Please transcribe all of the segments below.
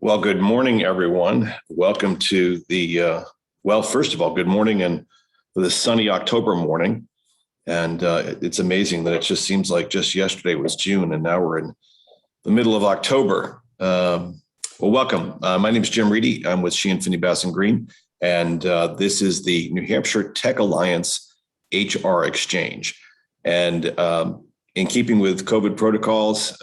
Well, good morning, everyone. Welcome to first of all, good morning and for this sunny October morning. And it's amazing that it just seems like just yesterday was June and now we're in the middle of October. Welcome. My name is Jim Reedy. I'm with Sheehan Finney Bass and Green, and this is the New Hampshire Tech Alliance HR Exchange. And in keeping with COVID protocols,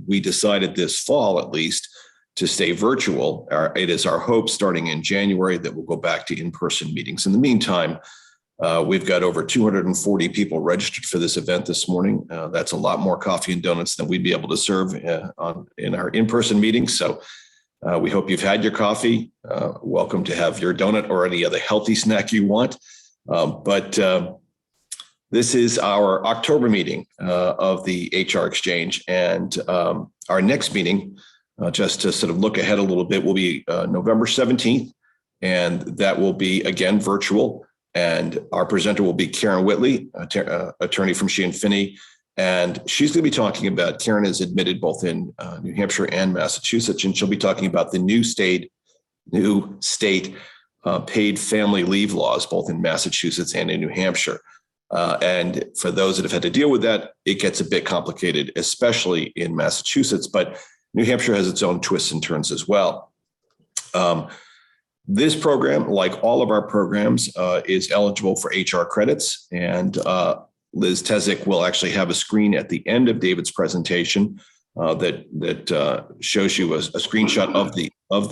we decided this fall, at least, to stay virtual. It is our hope starting in January that we'll go back to in-person meetings. In the meantime, we've got over 240 people registered for this event this morning. That's a lot more coffee and donuts than we'd be able to serve in our in-person meetings. So we hope you've had your coffee. Welcome to have your donut or any other healthy snack you want. But this is our October meeting of the HR Exchange. And our next meeting, just to sort of look ahead a little bit, will be November 17th. And that will be, again, virtual. And our presenter will be Karen Whitley, attorney from Sheehan Finney. And she's going to be talking about, Karen is admitted both in New Hampshire and Massachusetts, and she'll be talking about the new state paid family leave laws, both in Massachusetts and in New Hampshire. And for those that have had to deal with that, it gets a bit complicated, especially in Massachusetts, but New Hampshire has its own twists and turns as well. This program, like all of our programs, is eligible for HR credits. And Liz Tezik will actually have a screen at the end of David's presentation that shows you a screenshot of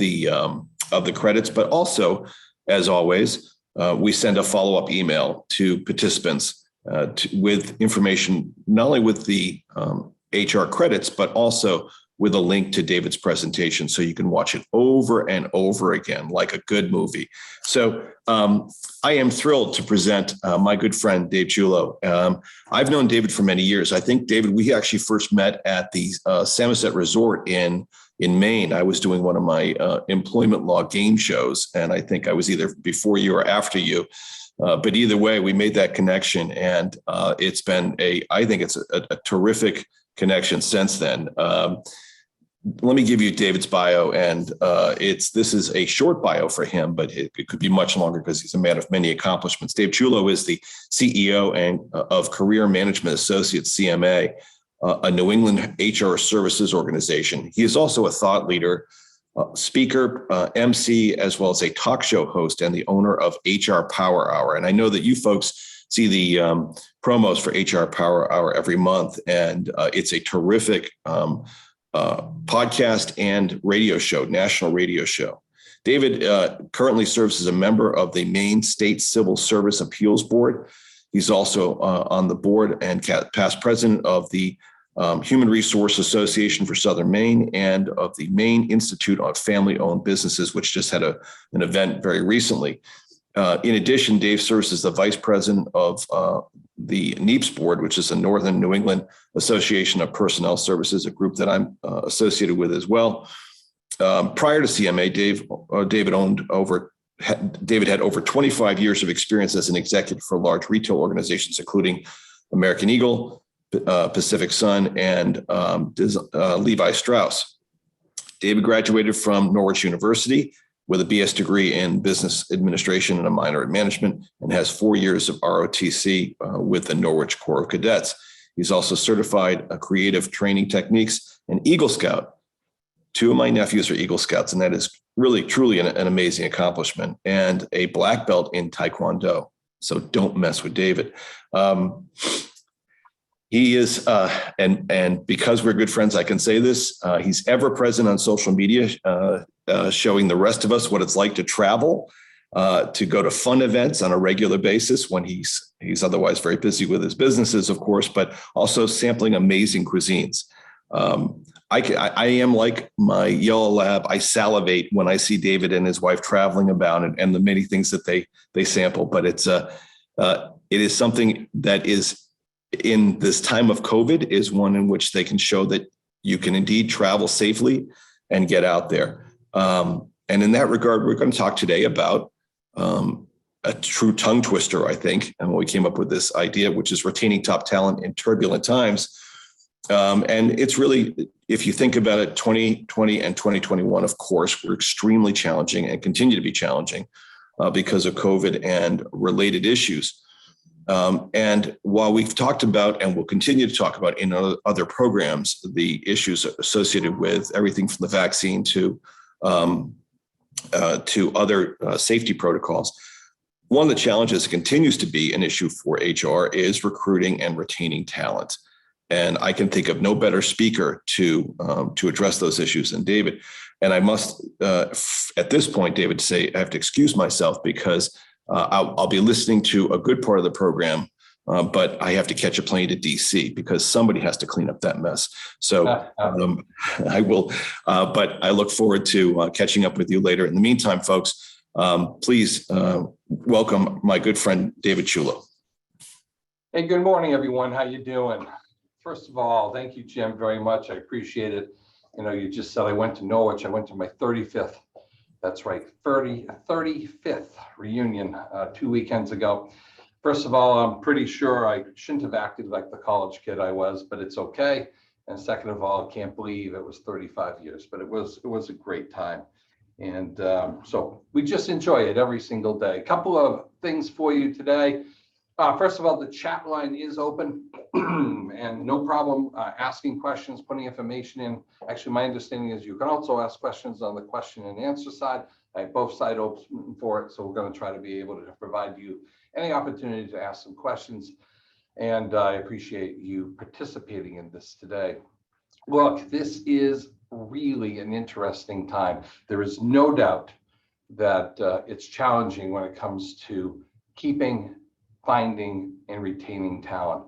the credits. But also, as always, we send a follow-up email to participants with information, not only with the HR credits, but also with a link to David's presentation so you can watch it over and over again like a good movie. So I am thrilled to present my good friend, Dave Chulo. I've known David for many years. I think, David, we actually first met at the Samoset Resort in Maine. I was doing one of my employment law game shows, and I think I was either before you or after you. But either way, we made that connection, and it's been I think it's a terrific connection since then. Let me give you David's bio, and this is a short bio for him, but it could be much longer because he's a man of many accomplishments. Dave Chulo is the CEO of Career Management Associates, CMA, a New England HR services organization. He is also a thought leader, speaker, MC, as well as a talk show host and the owner of HR Power Hour. And I know that you folks see the promos for HR Power Hour every month, and it's a terrific podcast and radio show, national radio show. David currently serves as a member of the Maine State Civil Service Appeals Board. He's also on the board and past president of the Human Resource Association for Southern Maine and of the Maine Institute on Family-Owned Businesses, which just had an event very recently. In addition, Dave serves as the vice president of the NEEPS board, which is the Northern New England Association of Personnel Services, a group that I'm associated with as well. Prior to CMA, David had over 25 years of experience as an executive for large retail organizations, including American Eagle, Pacific Sun, and Levi Strauss. David graduated from Norwich University with a BS degree in business administration and a minor in management, and has 4 years of ROTC with the Norwich Corps of Cadets. He's also certified creative training techniques and Eagle Scout. 2 of my nephews are Eagle Scouts, and that is really, truly an amazing accomplishment, and a black belt in Taekwondo. So don't mess with David. He is, and because we're good friends, I can say this, he's ever present on social media, showing the rest of us what it's like to travel, to go to fun events on a regular basis when he's otherwise very busy with his businesses, of course, but also sampling amazing cuisines. I am like my yellow lab. I salivate when I see David and his wife traveling about and the many things that they sample, but it is something that is, in this time of COVID, is one in which they can show that you can indeed travel safely and get out there. And in that regard, we're going to talk today about a true tongue twister, I think. And when we came up with this idea, which is retaining top talent in turbulent times, And it's really, if you think about it, 2020 and 2021, of course, were extremely challenging and continue to be challenging because of COVID and related issues. And while we've talked about and will continue to talk about in other programs, the issues associated with everything from the vaccine to other safety protocols, one of the challenges that continues to be an issue for HR is recruiting and retaining talent. And I can think of no better speaker to address those issues than David. And I must, at this point, David, say I have to excuse myself because I'll be listening to a good part of the program, but I have to catch a plane to DC because somebody has to clean up that mess. So I will, but I look forward to catching up with you later. In the meantime, folks, please welcome my good friend, David Chulo. Hey, good morning, everyone. How you doing? First of all, thank you, Jim, very much. I appreciate it. You know, you just said I went to Norwich. I went to my 35th. That's right, 35th reunion 2 weekends ago. First of all, I'm pretty sure I shouldn't have acted like the college kid I was, but it's okay. And second of all, I can't believe it was 35 years, but it was a great time. And so we just enjoy it every single day. A couple of things for you today. First of all, the chat line is open and no problem asking questions, putting information in. Actually, my understanding is you can also ask questions on the question and answer side. I have both sides open for it. So we're going to try to be able to provide you any opportunity to ask some questions. And I appreciate you participating in this today. Look, this is really an interesting time. There is no doubt that it's challenging when it comes to keeping, finding, and retaining talent.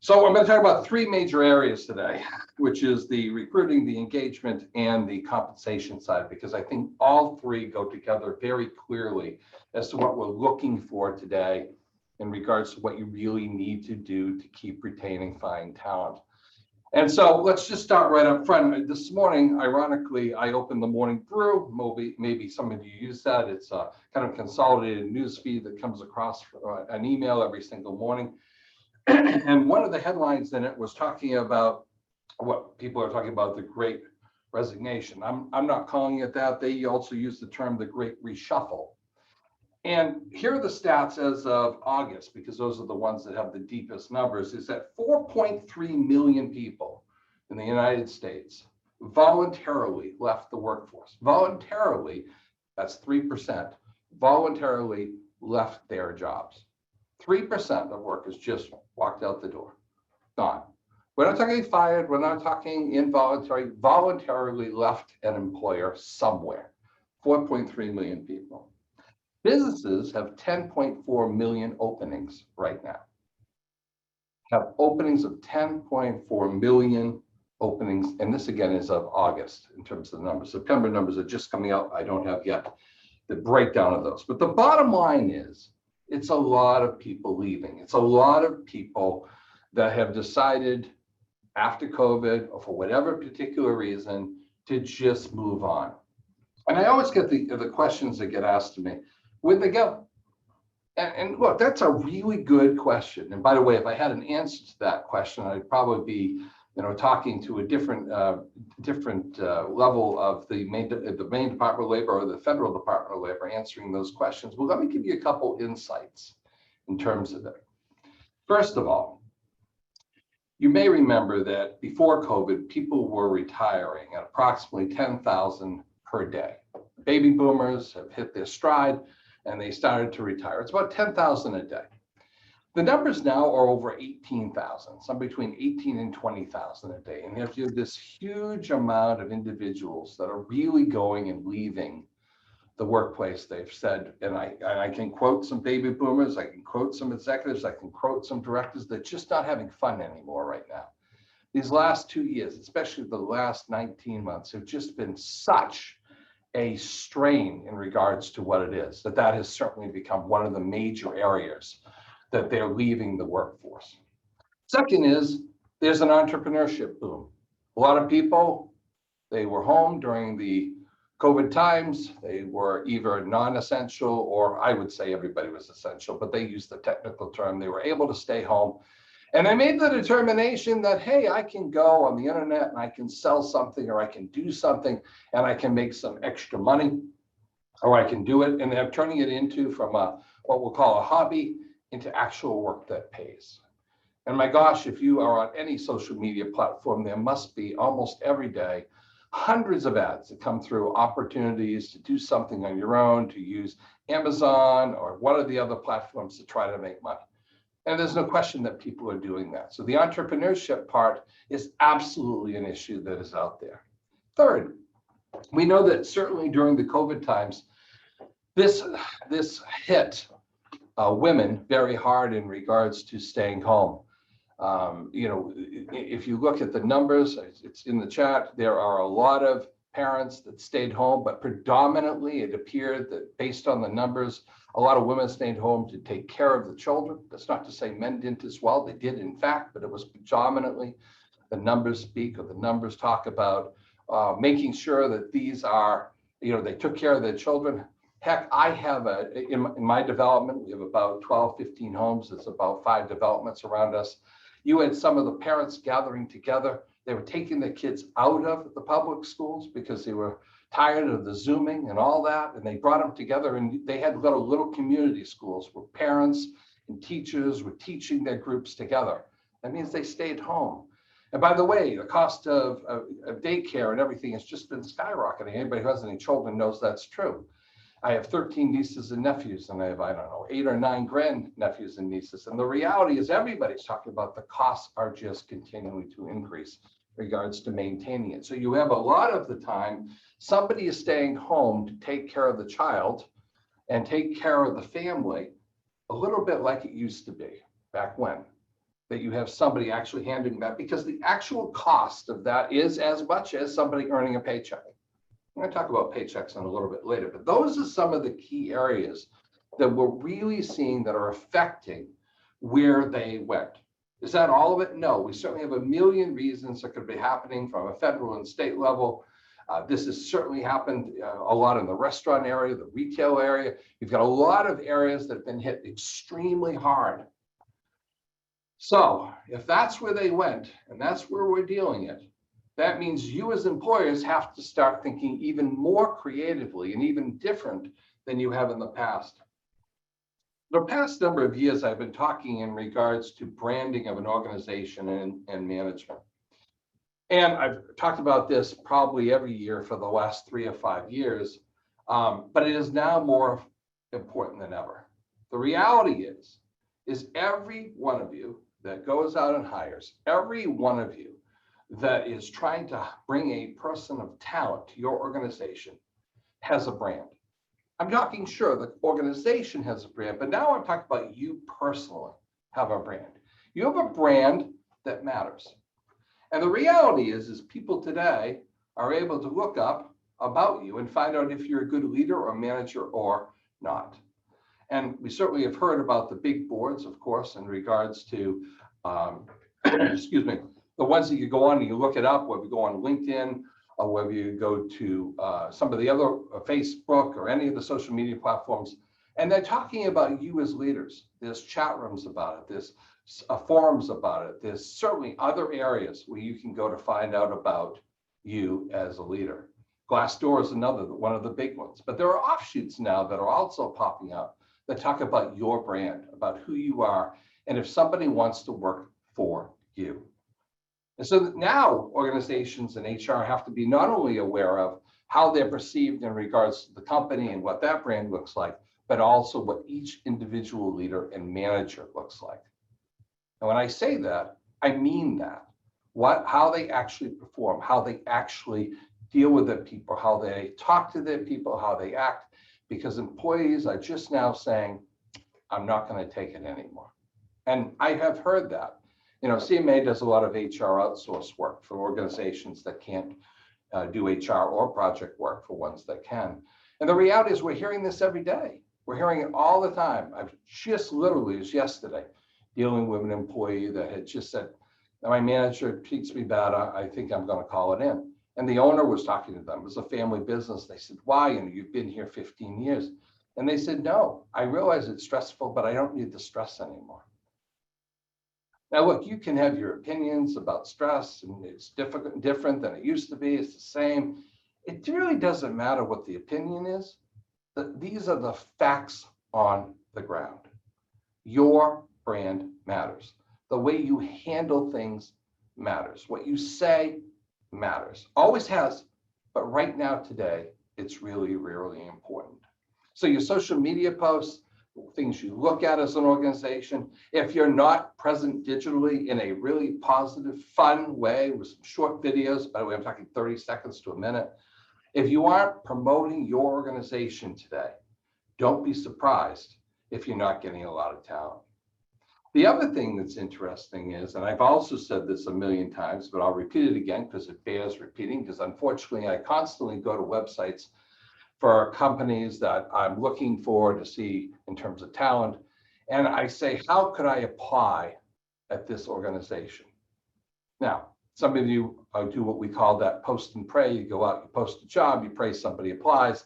So I'm going to talk about three major areas today, which is the recruiting, the engagement, and the compensation side, because I think all three go together very clearly as to what we're looking for today in regards to what you really need to do to keep retaining, finding talent. And so let's just start right up front. This morning, ironically, I opened the morning brew. Maybe some of you use that. It's a kind of consolidated news feed that comes across an email every single morning. And one of the headlines in it was talking about what people are talking about, the Great Resignation. I'm not calling it that. They also use the term the Great Reshuffle. And here are the stats as of August, because those are the ones that have the deepest numbers, is that 4.3 million people in the United States voluntarily left the workforce. Voluntarily, that's 3%, voluntarily left their jobs. 3% of workers just walked out the door, gone. We're not talking fired, we're not talking involuntary, voluntarily left an employer somewhere. 4.3 million people. Businesses have 10.4 million openings right now. Have openings of 10.4 million openings. And this again is of August in terms of the numbers. September numbers are just coming out. I don't have yet the breakdown of those. But the bottom line is it's a lot of people leaving. It's a lot of people that have decided after COVID or for whatever particular reason to just move on. And I always get the questions that get asked to me. Where'd they go? And look, that's a really good question. And by the way, if I had an answer to that question, I'd probably be, talking to a different level of the Maine Department of Labor or the Federal Department of Labor answering those questions. Well, let me give you a couple insights in terms of it. First of all, you may remember that before COVID, people were retiring at approximately 10,000 per day. Baby boomers have hit their stride and they started to retire. It's about 10,000 a day. The numbers now are over 18,000, some between 18 and 20,000 a day. And you have this huge amount of individuals that are really going and leaving the workplace. They've said, and I can quote some baby boomers, I can quote some executives, I can quote some directors that just not having fun anymore right now. These last 2 years, especially the last 19 months, have just been such a strain in regards to what it is, that has certainly become one of the major areas that they're leaving the workforce. Second is there's an entrepreneurship boom. A lot of people, they were home during the COVID times. They were either non-essential, or I would say everybody was essential, but they used the technical term. They were able to stay home And I made the determination that, hey, I can go on the internet and I can sell something, or I can do something and I can make some extra money, or I can do it. And I'm turning it into from what we'll call a hobby into actual work that pays. And my gosh, if you are on any social media platform, there must be almost every day hundreds of ads that come through, opportunities to do something on your own, to use Amazon or one of the other platforms to try to make money. And there's no question that people are doing that. So the entrepreneurship part is absolutely an issue that is out there. Third, we know that certainly during the COVID times, this hit women very hard in regards to staying home. If you look at the numbers, it's in the chat, there are a lot of parents that stayed home, but predominantly it appeared that based on the numbers, a lot of women stayed home to take care of the children. That's not to say men didn't as well. They did, in fact, but it was predominantly the numbers speak, or the numbers talk about making sure that these are, they took care of their children. Heck, I have in my development, we have about 12, 15 homes. There's about 5 developments around us. You had some of the parents gathering together. They were taking their kids out of the public schools because they were tired of the Zooming and all that. And they brought them together, and they had little community schools where parents and teachers were teaching their groups together. That means they stayed home. And by the way, the cost of daycare and everything has just been skyrocketing. Anybody who has any children knows that's true. I have 13 nieces and nephews, and I have, 8 or 9 grandnephews and nieces. And the reality is everybody's talking about the costs are just continuing to increase in regards to maintaining it. So you have a lot of the time, somebody is staying home to take care of the child and take care of the family, a little bit like it used to be back when, that you have somebody actually handling that, because the actual cost of that is as much as somebody earning a paycheck. I'm going to talk about paychecks in a little bit later, but those are some of the key areas that we're really seeing that are affecting where they went. Is that all of it? No, we certainly have a million reasons that could be happening from a federal and state level. This has certainly happened a lot in the restaurant area, the retail area. You've got a lot of areas that have been hit extremely hard. So if that's where they went, and that's where we're dealing it, that means you as employers have to start thinking even more creatively and even different than you have in the past. The past number of years, I've been talking in regards to branding of an organization and management. And I've talked about this probably every year for the last 3 or 5 years, but it is now more important than ever. The reality is every one of you that goes out and hires, every one of you that is trying to bring a person of talent to your organization has a brand. I'm talking, sure, the organization has a brand, but now I'm talking about you personally have a brand. You have a brand that matters. And the reality is people today are able to look up about you and find out if you're a good leader or manager or not. And we certainly have heard about the big boards, of course, in regards to, excuse me, the ones that you go on and you look it up, whether you go on LinkedIn or whether you go to some of the other Facebook or any of the social media platforms, and they're talking about you as leaders. There's chat rooms about it. There's forums about it. There's certainly other areas where you can go to find out about you as a leader. Glassdoor is another, one of the big ones. But there are offshoots now that are also popping up that talk about your brand, about who you are, and if somebody wants to work for you. And so now organizations and HR have to be not only aware of how they're perceived in regards to the company and what that brand looks like, but also what each individual leader and manager looks like. And when I say that, I mean that. How they actually perform, how they actually deal with their people, how they talk to their people, how they act, because employees are just now saying, I'm not going to take it anymore. And I have heard that. CMA does a lot of HR outsource work for organizations that can't do HR or project work for ones that can. And the reality is we're hearing this every day. We're hearing it all the time. I've just literally, just yesterday, dealing with an employee that had just said, my manager treats me bad, I think I'm going to call it in. And the owner was talking to them. It was a family business. They said, why? You've been here 15 years. And they said, no, I realize it's stressful, but I don't need the stress anymore. Now, look, you can have your opinions about stress, and it's different than it used to be. It's the same. It really doesn't matter what the opinion is. These are the facts on the ground. Your brand matters. The way you handle things matters. What you say matters. Always has, but right now, today, it's really, really important. So your social media posts, things you look at as an organization, if you're not present digitally in a really positive, fun way with some short videos, by the way, I'm talking 30 seconds to a minute. If you aren't promoting your organization today, don't be surprised if you're not getting a lot of talent. The other thing that's interesting is, and I've also said this a million times, but I'll repeat it again because it bears repeating, because unfortunately I constantly go to websites for companies that I'm looking for to see in terms of talent. And I say, how could I apply at this organization? Now, some of you do what we call that post and pray. You go out, you post a job, you pray somebody applies.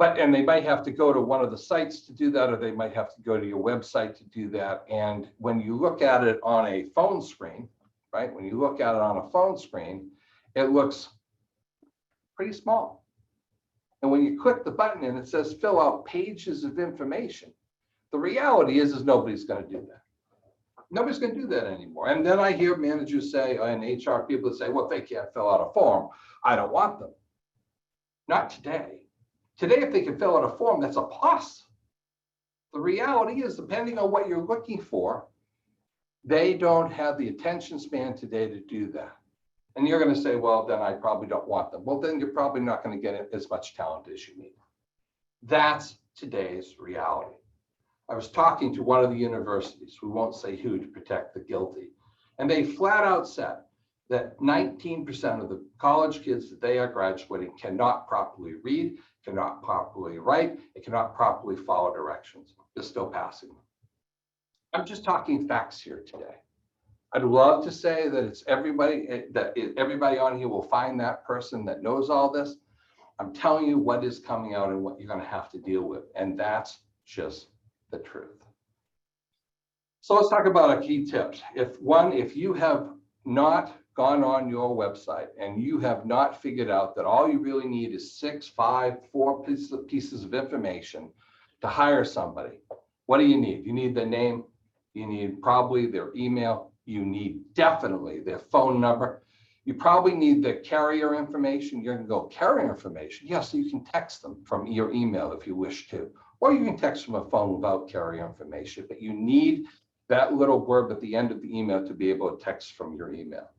And they might have to go to one of the sites to do that, or they might have to go to your website to do that. And when you look at it on a phone screen, right? When you look at it on a phone screen, it looks pretty small. And when you click the button and it says fill out pages of information, the reality is nobody's going to do that. Nobody's going to do that anymore. And then I hear managers say, and HR people say, well, if they can't fill out a form, I don't want them. Not today. Today, if they can fill out a form, that's a plus. The reality is, depending on what you're looking for, they don't have the attention span today to do that. And you're going to say, well, then I probably don't want them. Well, then you're probably not going to get as much talent as you need. That's today's reality. I was talking to one of the universities, we won't say who to protect the guilty, and they flat out said that 19% of the college kids that they are graduating cannot properly read, cannot properly write, and cannot properly follow directions. They're still passing them. I'm just talking facts here today. I'd love to say that it's everybody, that everybody on here will find that person that knows all this. I'm telling you what is coming out and what you're going to have to deal with. And that's just the truth. So let's talk about our key tips. If you have not gone on your website and you have not figured out that all you really need is 4 pieces of information to hire somebody, what do you need? You need their name, you need probably their email, you need definitely their phone number. You probably need the carrier information. You're going to go carrier information. Yes, so you can text them from your email if you wish to, or you can text from a phone without carrier information, but you need that little blurb at the end of the email to be able to text from your email.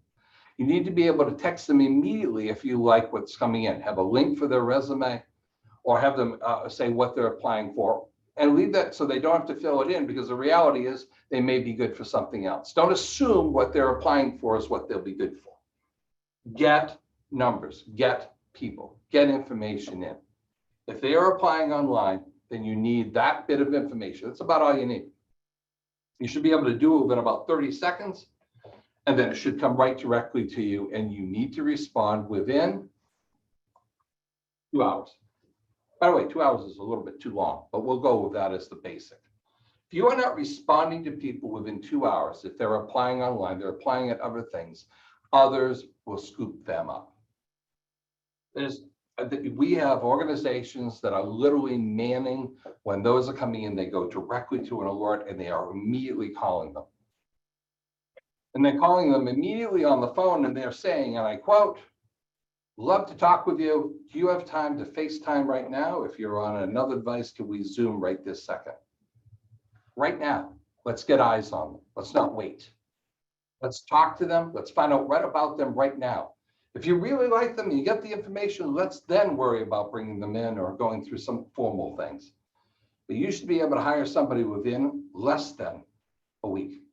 You need to be able to text them immediately if you like what's coming in. Have a link for their resume, or have them say what they're applying for, and leave that so they don't have to fill it in, because the reality is they may be good for something else. Don't assume what they're applying for is what they'll be good for. Get numbers, get people, get information in. If they are applying online, then you need that bit of information. That's about all you need. You should be able to do it within about 30 seconds, and then it should come right directly to you, and you need to respond within 2 hours. By the way, 2 hours is a little bit too long, but we'll go with that as the basic. If you are not responding to people within 2 hours, if they're applying online, they're applying at other things, others will scoop them up. We have organizations that are literally manning when those are coming in, they go directly to an alert and they are immediately calling them. And they're calling them immediately on the phone and they're saying, and I quote, "Love to talk with you. Do you have time to FaceTime right now? If you're on another device, can we Zoom right this second? Right now, let's get eyes on them. Let's not wait. Let's talk to them. Let's find out right about them right now. If you really like them and you get the information, let's then worry about bringing them in or going through some formal things. But you should be able to hire somebody within less than a week.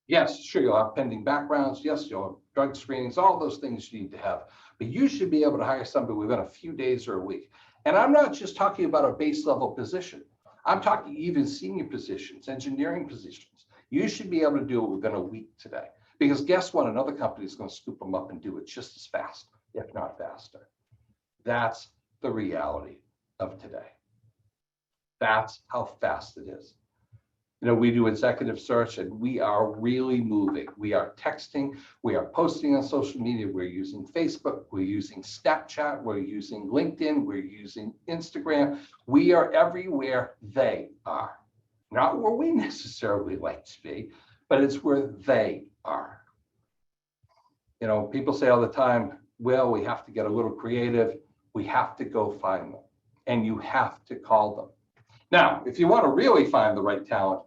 Yes, sure, you'll have pending backgrounds. Yes, you'll have drug screenings, all those things you need to have. But you should be able to hire somebody within a few days or a week. And I'm not just talking about a base level position. I'm talking even senior positions, engineering positions. You should be able to do it within a week today. Because guess what? Another company is going to scoop them up and do it just as fast, if not faster. That's the reality of today. That's how fast it is. We do executive search and we are really moving. We are texting, we are posting on social media, we're using Facebook, we're using Snapchat, we're using LinkedIn, we're using Instagram. We are everywhere they are. Not where we necessarily like to be, but it's where they are. People say all the time, well, we have to get a little creative. We have to go find them and you have to call them. Now, if you want to really find the right talent,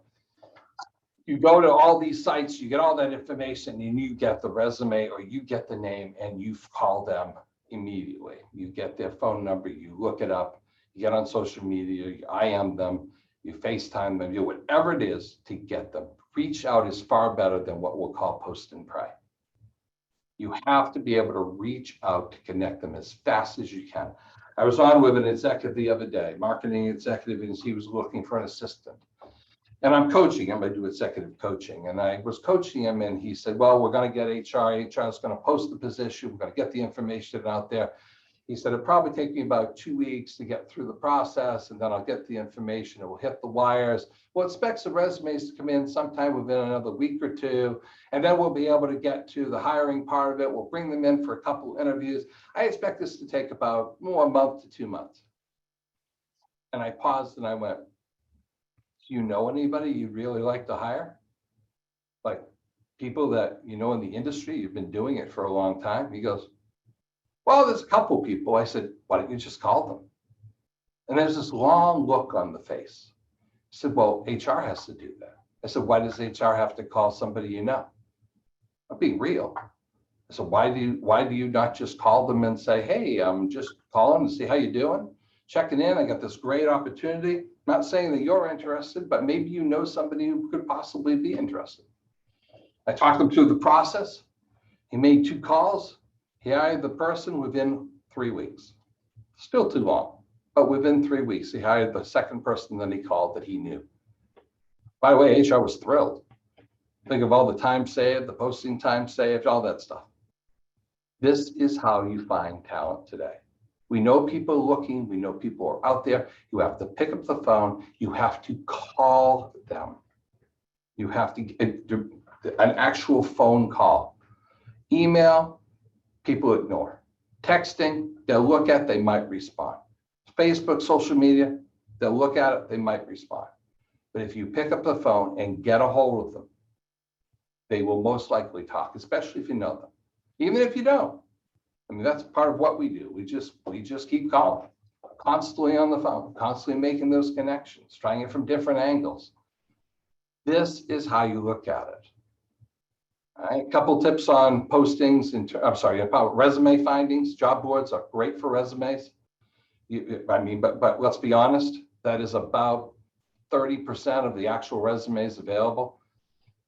you go to all these sites, you get all that information, and you get the resume or you get the name and you call them immediately. You get their phone number, you look it up, you get on social media, you IM them, you FaceTime them, you do whatever it is to get them. Reach out is far better than what we'll call post and pray. You have to be able to reach out to connect them as fast as you can. I was on with an executive the other day, marketing executive, and he was looking for an assistant. And I'm coaching him, I do executive coaching. And I was coaching him and he said, well, we're going to get HR is going to post the position. We're going to get the information out there. He said, it'll probably take me about 2 weeks to get through the process. And then I'll get the information. It will hit the wires. We'll expect the resumes to come in sometime within another week or two. And then we'll be able to get to the hiring part of it. We'll bring them in for a couple of interviews. I expect this to take about a month to 2 months. And I paused and I went, do you know anybody you'd really like to hire? Like people that in the industry, you've been doing it for a long time? He goes, well, there's a couple people. I said, why don't you just call them? And there's this long look on the face. He said, well, HR has to do that. I said, why does HR have to call somebody you know? I'm being real. I said, why do you not just call them and say, hey, I'm just calling to see how you're doing? Checking in, I got this great opportunity. I'm not saying that you're interested, but maybe you know somebody who could possibly be interested. I talked him through the process. He made 2 calls. He hired the person within 3 weeks. Still too long, but within 3 weeks, he hired the second person that he called that he knew. By the way, HR was thrilled. Think of all the time saved, the posting time saved, all that stuff. This is how you find talent today. We know people looking, we know people are out there. You have to pick up the phone, you have to call them. You have to get an actual phone call. Email, people ignore. Texting, they'll look at, they might respond. Facebook, social media, they'll look at it, they might respond. But if you pick up the phone and get a hold of them, they will most likely talk, especially if you know them. Even if you don't. I mean, that's part of what we do. We just keep calling, constantly on the phone, constantly making those connections, trying it from different angles. This is how you look at it. All right, a couple tips on postings. About resume findings. Job boards are great for resumes. But let's be honest, that is about 30% of the actual resumes available.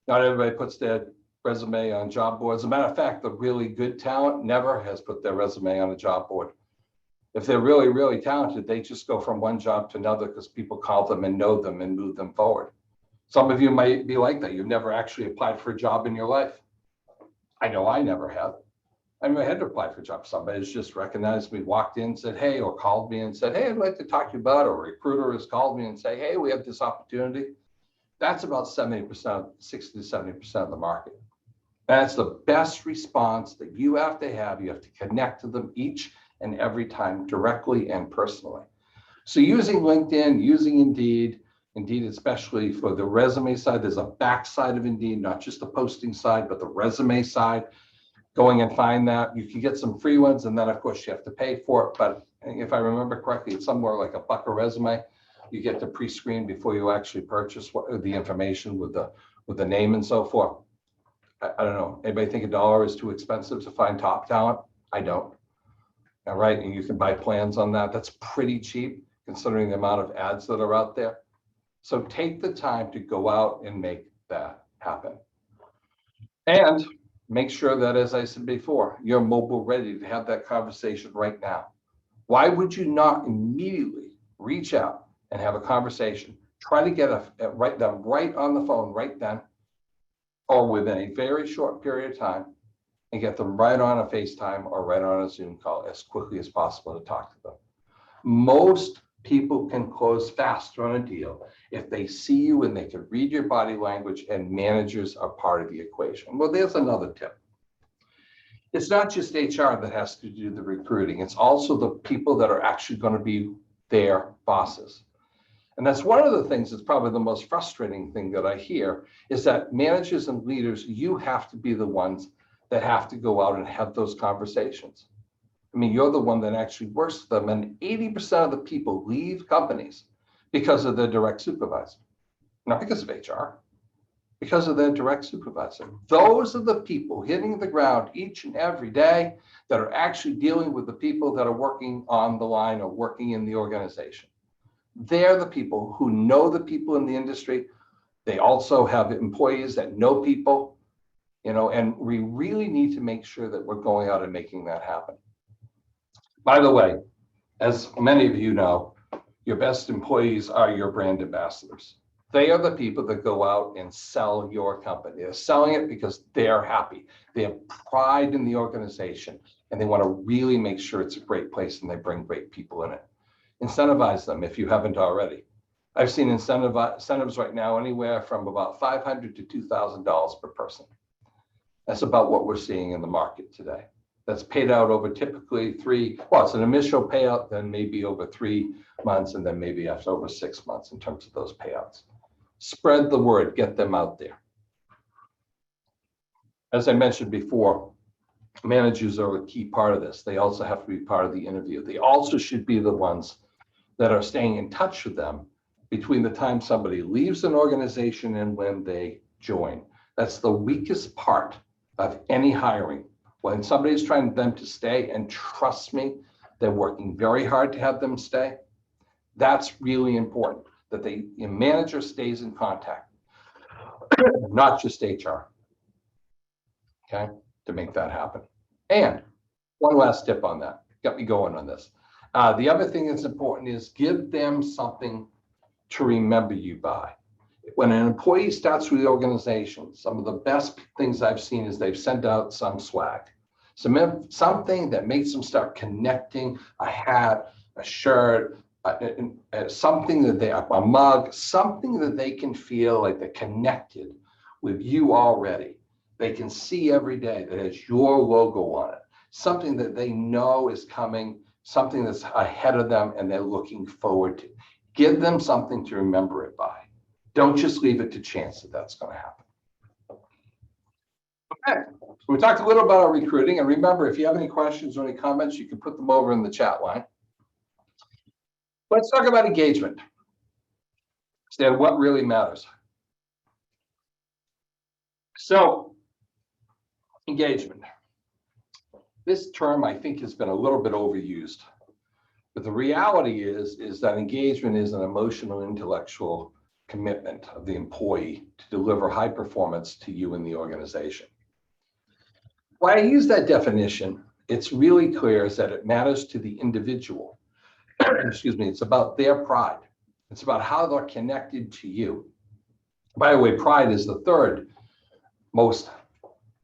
Not everybody puts their resume on job boards. As a matter of fact, the really good talent never has put their resume on a job board. If they're really, really talented, they just go from one job to another because people call them and know them and move them forward. Some of you might be like that. You've never actually applied for a job in your life. I know I never have. I never had to apply for a job. Somebody's just recognized me, walked in, said, hey, or called me and said, hey, I'd like to talk to you about it. Or a recruiter has called me and say, hey, we have this opportunity. That's about 70%, 60 to 70% of the market. That's the best response that you have to have. You have to connect to them each and every time directly and personally. So using LinkedIn, using Indeed especially for the resume side, there's a back side of Indeed, not just the posting side, but the resume side. Going and find that. You can get some free ones, and then of course you have to pay for it. But if I remember correctly, it's somewhere like $1 a resume. You get to pre-screen before you actually purchase the information with the name and so forth. I don't know. Anybody think $1 is too expensive to find top talent? I don't. All right, and you can buy plans on that. That's pretty cheap considering the amount of ads that are out there. So take the time to go out and make that happen. And make sure that, as I said before, you're mobile ready to have that conversation right now. Why would you not immediately reach out and have a conversation? Try to get them right on the phone right then, or within a very short period of time, and get them right on a FaceTime or right on a Zoom call as quickly as possible to talk to them. Most People can close faster on a deal if they see you and they can read your body language, and managers are part of the equation. Well, there's another tip. It's not just HR that has to do the recruiting. It's also the people that are actually going to be their bosses. And that's one of the things that's probably the most frustrating thing that I hear is that managers and leaders, you have to be the ones that have to go out and have those conversations. I mean, you're the one that actually works with them. And 80% of the people leave companies because of their direct supervisor, not because of HR, because of their direct supervisor. Those are the people hitting the ground each and every day that are actually dealing with the people that are working on the line or working in the organization. They're the people who know the people in the industry. They also have employees that know people, and we really need to make sure that we're going out and making that happen. By the way, as many of you know, your best employees are your brand ambassadors. They are the people that go out and sell your company. They're selling it because they're happy. They have pride in the organization, and they want to really make sure it's a great place, and they bring great people in it. Incentivize them if you haven't already. I've seen incentives right now anywhere from about $500 to $2,000 per person. That's about what we're seeing in the market today. That's paid out over typically it's an initial payout, then maybe over 3 months, and then maybe after over 6 months in terms of those payouts. Spread the word, get them out there. As I mentioned before, managers are a key part of this. They also have to be part of the interview. They also should be the ones that are staying in touch with them between the time somebody leaves an organization and when they join. That's the weakest part of any hiring. When somebody's trying them to stay, and trust me, they're working very hard to have them stay. That's really important, that the manager stays in contact, not just HR, okay, to make that happen. And one last tip on that, got me going on this. The other thing that's important is give them something to remember you by. When an employee starts with the organization, some of the best things I've seen is they've sent out some swag, something that makes them start connecting, a hat, a shirt, something that a mug, something that they can feel like they're connected with you already. They can see every day that has your logo on it, something that they know is coming, something that's ahead of them and they're looking forward to. Give them something to remember it by. Don't just leave it to chance that that's going to happen. Okay, so we talked a little about our recruiting, and remember, if you have any questions or any comments, you can put them over in the chat line. Let's talk about engagement. Understand what really matters. So, engagement. This term, I think, has been a little bit overused. But the reality is that engagement is an emotional, intellectual commitment of the employee to deliver high performance to you in the organization. Why I use that definition, it's really clear is that it matters to the individual. Excuse me, it's about their pride. It's about how they're connected to you. By the way, pride is the third most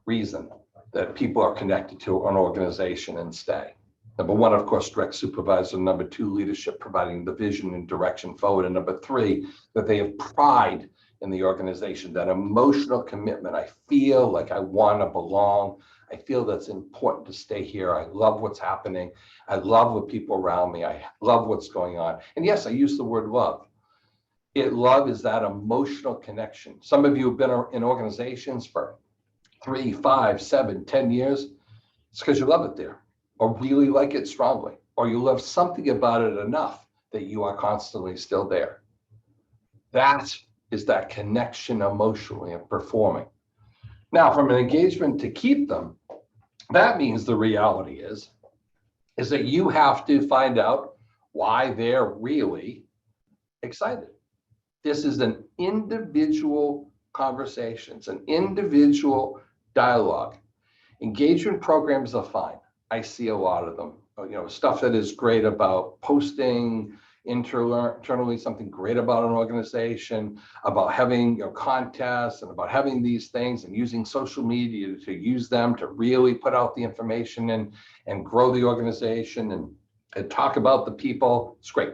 reason that people are connected to an organization and stay. Number one, of course, direct supervisor. Number two, leadership, providing the vision and direction forward. And number three, that they have pride in the organization, that emotional commitment. I feel like I want to belong. I feel that's important to stay here. I love what's happening. I love the people around me. I love what's going on. And yes, I use the word love. Love is that emotional connection. Some of you have been in organizations for 3, 5, 7, 10 years. It's because you love it there, or really like it strongly, or you love something about it enough that you are constantly still there. That is that connection emotionally and performing. Now, from an engagement to keep them, that means the reality is that you have to find out why they're really excited. This is an individual conversation. It's an individual dialogue. Engagement programs are fine. I see a lot of them. Stuff that is great about posting internally, something great about an organization, about having contests and about having these things and using social media to use them to really put out the information and grow the organization and talk about the people. It's great.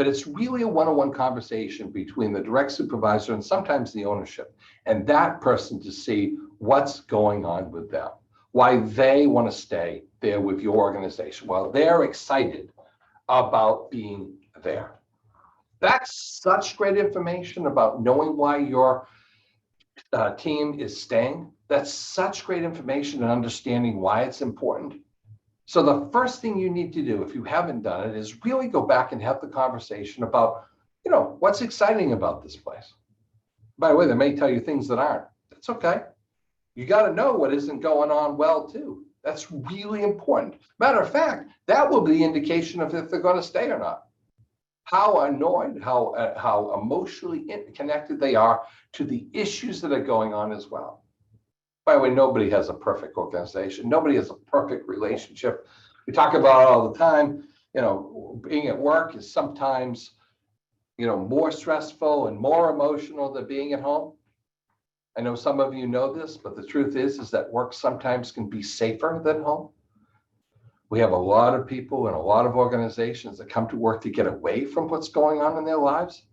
But it's really a one-on-one conversation between the direct supervisor and sometimes the ownership, and that person to see what's going on with them, why they want to stay there with your organization, while they're excited about being there. That's such great information about knowing why your team is staying. That's such great information and understanding why it's important. So the first thing you need to do, if you haven't done it, is really go back and have the conversation about, what's exciting about this place. By the way, they may tell you things that aren't. That's okay. You got to know what isn't going on well too. That's really important. Matter of fact, that will be the indication of if they're going to stay or not. How annoyed, how emotionally connected they are to the issues that are going on as well. By the way, nobody has a perfect organization. Nobody has a perfect relationship. We talk about it all the time. Being at work is sometimes, more stressful and more emotional than being at home. I know some of you know this, but the truth is that work sometimes can be safer than home. We have a lot of people and a lot of organizations that come to work to get away from what's going on in their lives.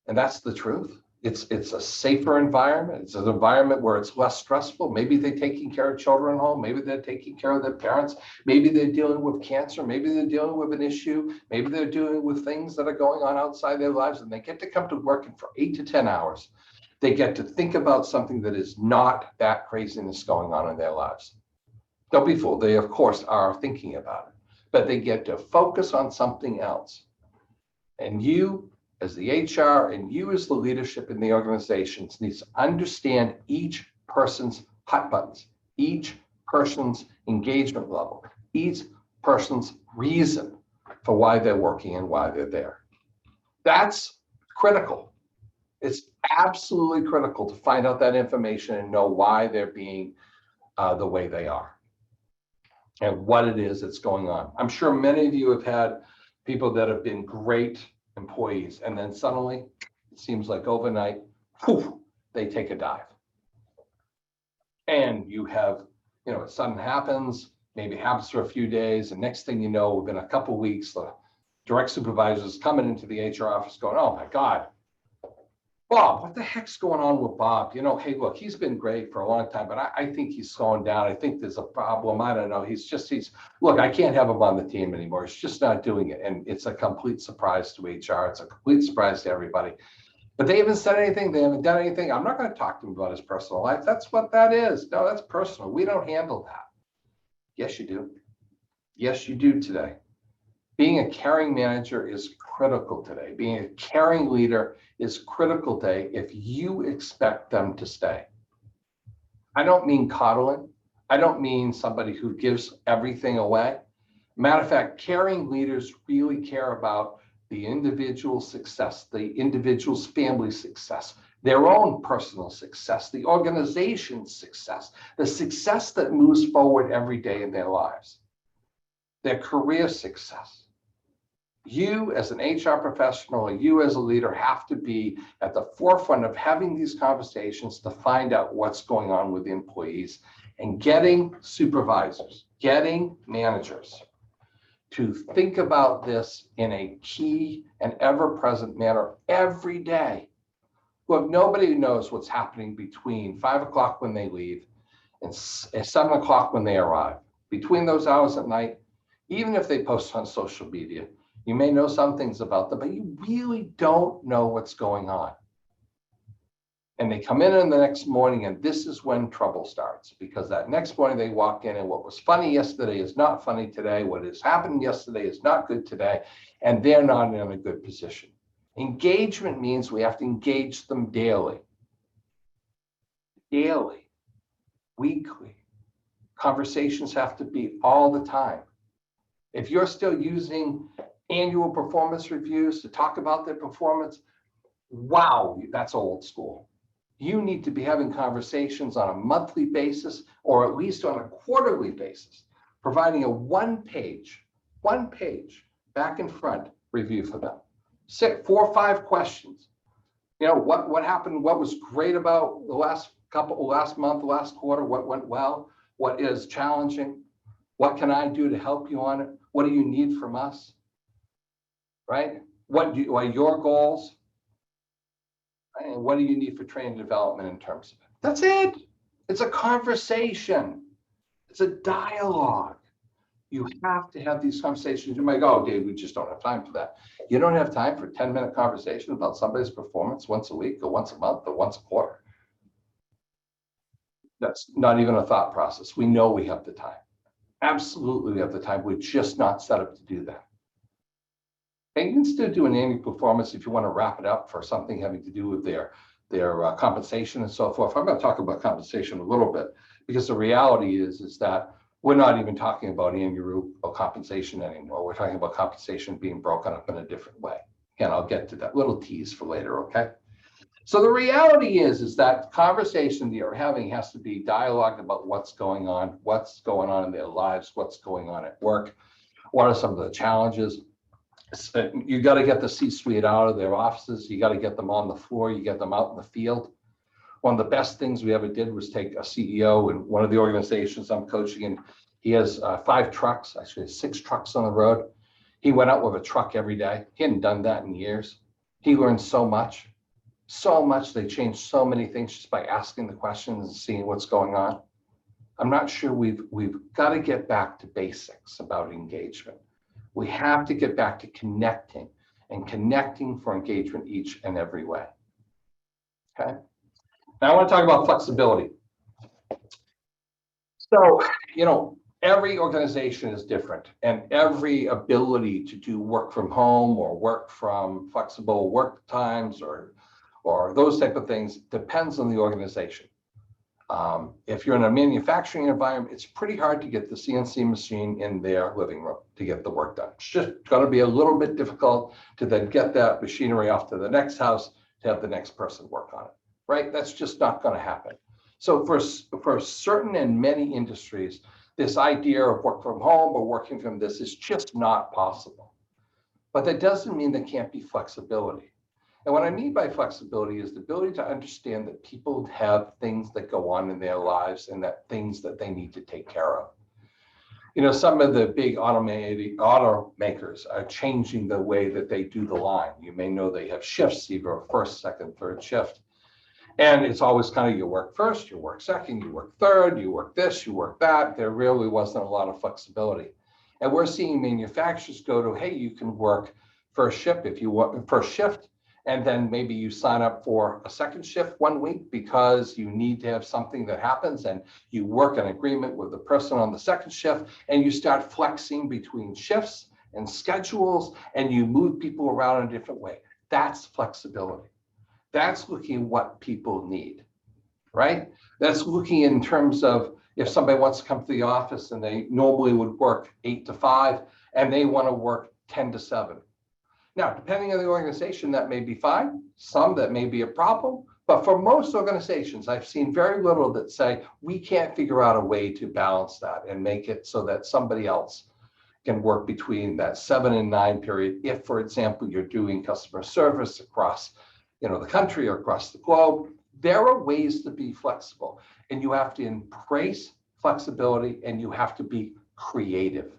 And that's the truth. It's a safer environment. It's an environment where it's less stressful. Maybe they're taking care of children at home. Maybe they're taking care of their parents. Maybe they're dealing with cancer. Maybe they're dealing with an issue. Maybe they're dealing with things that are going on outside their lives, and they get to come to work and for 8 to 10 hours. They get to think about something that is not that craziness going on in their lives. Don't be fooled. They, of course, are thinking about it, but they get to focus on something else. And you, as the HR, and you as the leadership in the organizations, needs to understand each person's hot buttons, each person's engagement level, each person's reason for why they're working and why they're there. That's critical. It's absolutely critical to find out that information and know why they're being the way they are and what it is that's going on. I'm sure many of you have had people that have been great employees, and then suddenly, it seems like overnight, they take a dive. And you have, something happens, maybe happens for a few days, and next thing you know, within a couple of weeks, the direct supervisors coming into the HR office going, oh my God, Bob, what the heck's going on with Bob? Hey, look, he's been great for a long time, but I think he's slowing down. I think there's a problem. I don't know. Look, I can't have him on the team anymore. He's just not doing it. And it's a complete surprise to HR. It's a complete surprise to everybody. But they haven't said anything. They haven't done anything. I'm not going to talk to him about his personal life. That's what that is. No, that's personal. We don't handle that. Yes, you do. Yes, you do today. Being a caring manager is critical today. Being a caring leader is critical today if you expect them to stay. I don't mean coddling. I don't mean somebody who gives everything away. Matter of fact, caring leaders really care about the individual's success, the individual's family success, their own personal success, the organization's success, the success that moves forward every day in their lives, their career success. You as an HR professional or you as a leader have to be at the forefront of having these conversations to find out what's going on with the employees and getting supervisors, getting managers to think about this in a key and ever-present manner every day. Look, nobody knows what's happening between 5 o'clock when they leave and 7 o'clock when they arrive. Between those hours at night, even if they post on social media, you may know some things about them, but you really don't know what's going on. And they come in the next morning, and this is when trouble starts, because that next morning they walk in and what was funny yesterday is not funny today. What has happened yesterday is not good today, and they're not in a good position. Engagement means we have to engage them daily, weekly. Conversations have to be all the time. If you're still using annual performance reviews to talk about their performance, wow, that's old school. You need to be having conversations on a monthly basis or at least on a quarterly basis, providing a one page back and front review for them. 4 or 5 questions. What happened? What was great about the last month, last quarter? What went well? What is challenging? What can I do to help you on it? What do you need from us? Right? What are your goals? And what do you need for training and development in terms of it? That's it. It's a conversation. It's a dialogue. You have to have these conversations. You might go, oh, Dave, we just don't have time for that. You don't have time for a 10-minute conversation about somebody's performance once a week or once a month or once a quarter. That's not even a thought process. We know we have the time. Absolutely, we have the time. We're just not set up to do that. And you can still do an annual performance if you want to wrap it up for something having to do with their compensation and so forth. I'm going to talk about compensation a little bit, because the reality is that we're not even talking about annual or compensation anymore. We're talking about compensation being broken up in a different way. Again, I'll get to that little tease for later, okay? So the reality is that conversation that you're having has to be dialogue about what's going on in their lives, what's going on at work, what are some of the challenges. You got to get the C-suite out of their offices. You got to get them on the floor. You get them out in the field. One of the best things we ever did was take a CEO in one of the organizations I'm coaching, and he has 5 trucks, actually 6 trucks on the road. He went out with a truck every day. He hadn't done that in years. He learned so much. They changed so many things just by asking the questions and seeing what's going on. I'm not sure we've got to get back to basics about engagement. We have to get back to connecting for engagement each and every way. Okay. Now I want to talk about flexibility. So, every organization is different, and every ability to do work from home or work from flexible work times or those type of things depends on the organization. If you're in a manufacturing environment, it's pretty hard to get the CNC machine in their living room to get the work done. It's just going to be a little bit difficult to then get that machinery off to the next house to have the next person work on it, right? That's just not going to happen. So for certain and many industries, this idea of work from home or working from this is just not possible. But that doesn't mean there can't be flexibility. And what I mean by flexibility is the ability to understand that people have things that go on in their lives and that things that they need to take care of. Some of the big automakers are changing the way that they do the line. You may know they have shifts, either a first, second, third shift. And it's always kind of you work first, you work second, you work third, you work this, you work that. There really wasn't a lot of flexibility. And we're seeing manufacturers go to, hey, you can work first shift if you want first shift. And then maybe you sign up for a second shift 1 week because you need to have something that happens, and you work an agreement with the person on the second shift, and you start flexing between shifts and schedules, and you move people around in a different way. That's flexibility. That's looking at what people need, right? That's looking in terms of if somebody wants to come to the office and they normally would work 8 to 5 and they want to work 10 to 7. Now, depending on the organization, that may be fine. Some that may be a problem. But for most organizations, I've seen very little that say, we can't figure out a way to balance that and make it so that somebody else can work between that 7 and 9 period. If, for example, you're doing customer service across the country or across the globe, there are ways to be flexible. And you have to embrace flexibility, and you have to be creative.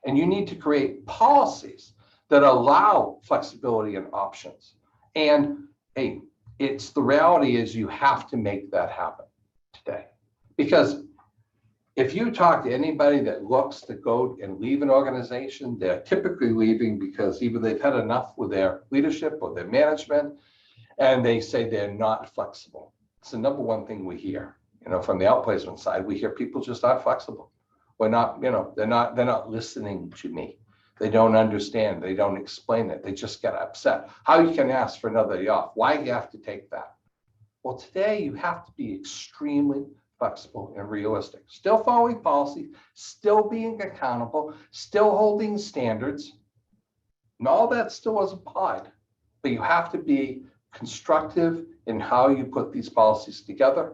And you need to create policies that allow flexibility and options. And hey, the reality is you have to make that happen today. Because if you talk to anybody that looks to go and leave an organization, they're typically leaving because either they've had enough with their leadership or their management, and they say they're not flexible. It's the number one thing we hear. From the outplacement side, we hear people just aren't flexible. We're not, they're not listening to me. They don't understand. They don't explain it. They just get upset. How you can ask for another day off? Why do you have to take that? Well, today you have to be extremely flexible and realistic. Still following policy, still being accountable, still holding standards. And all that still is applied. But you have to be constructive in how you put these policies together.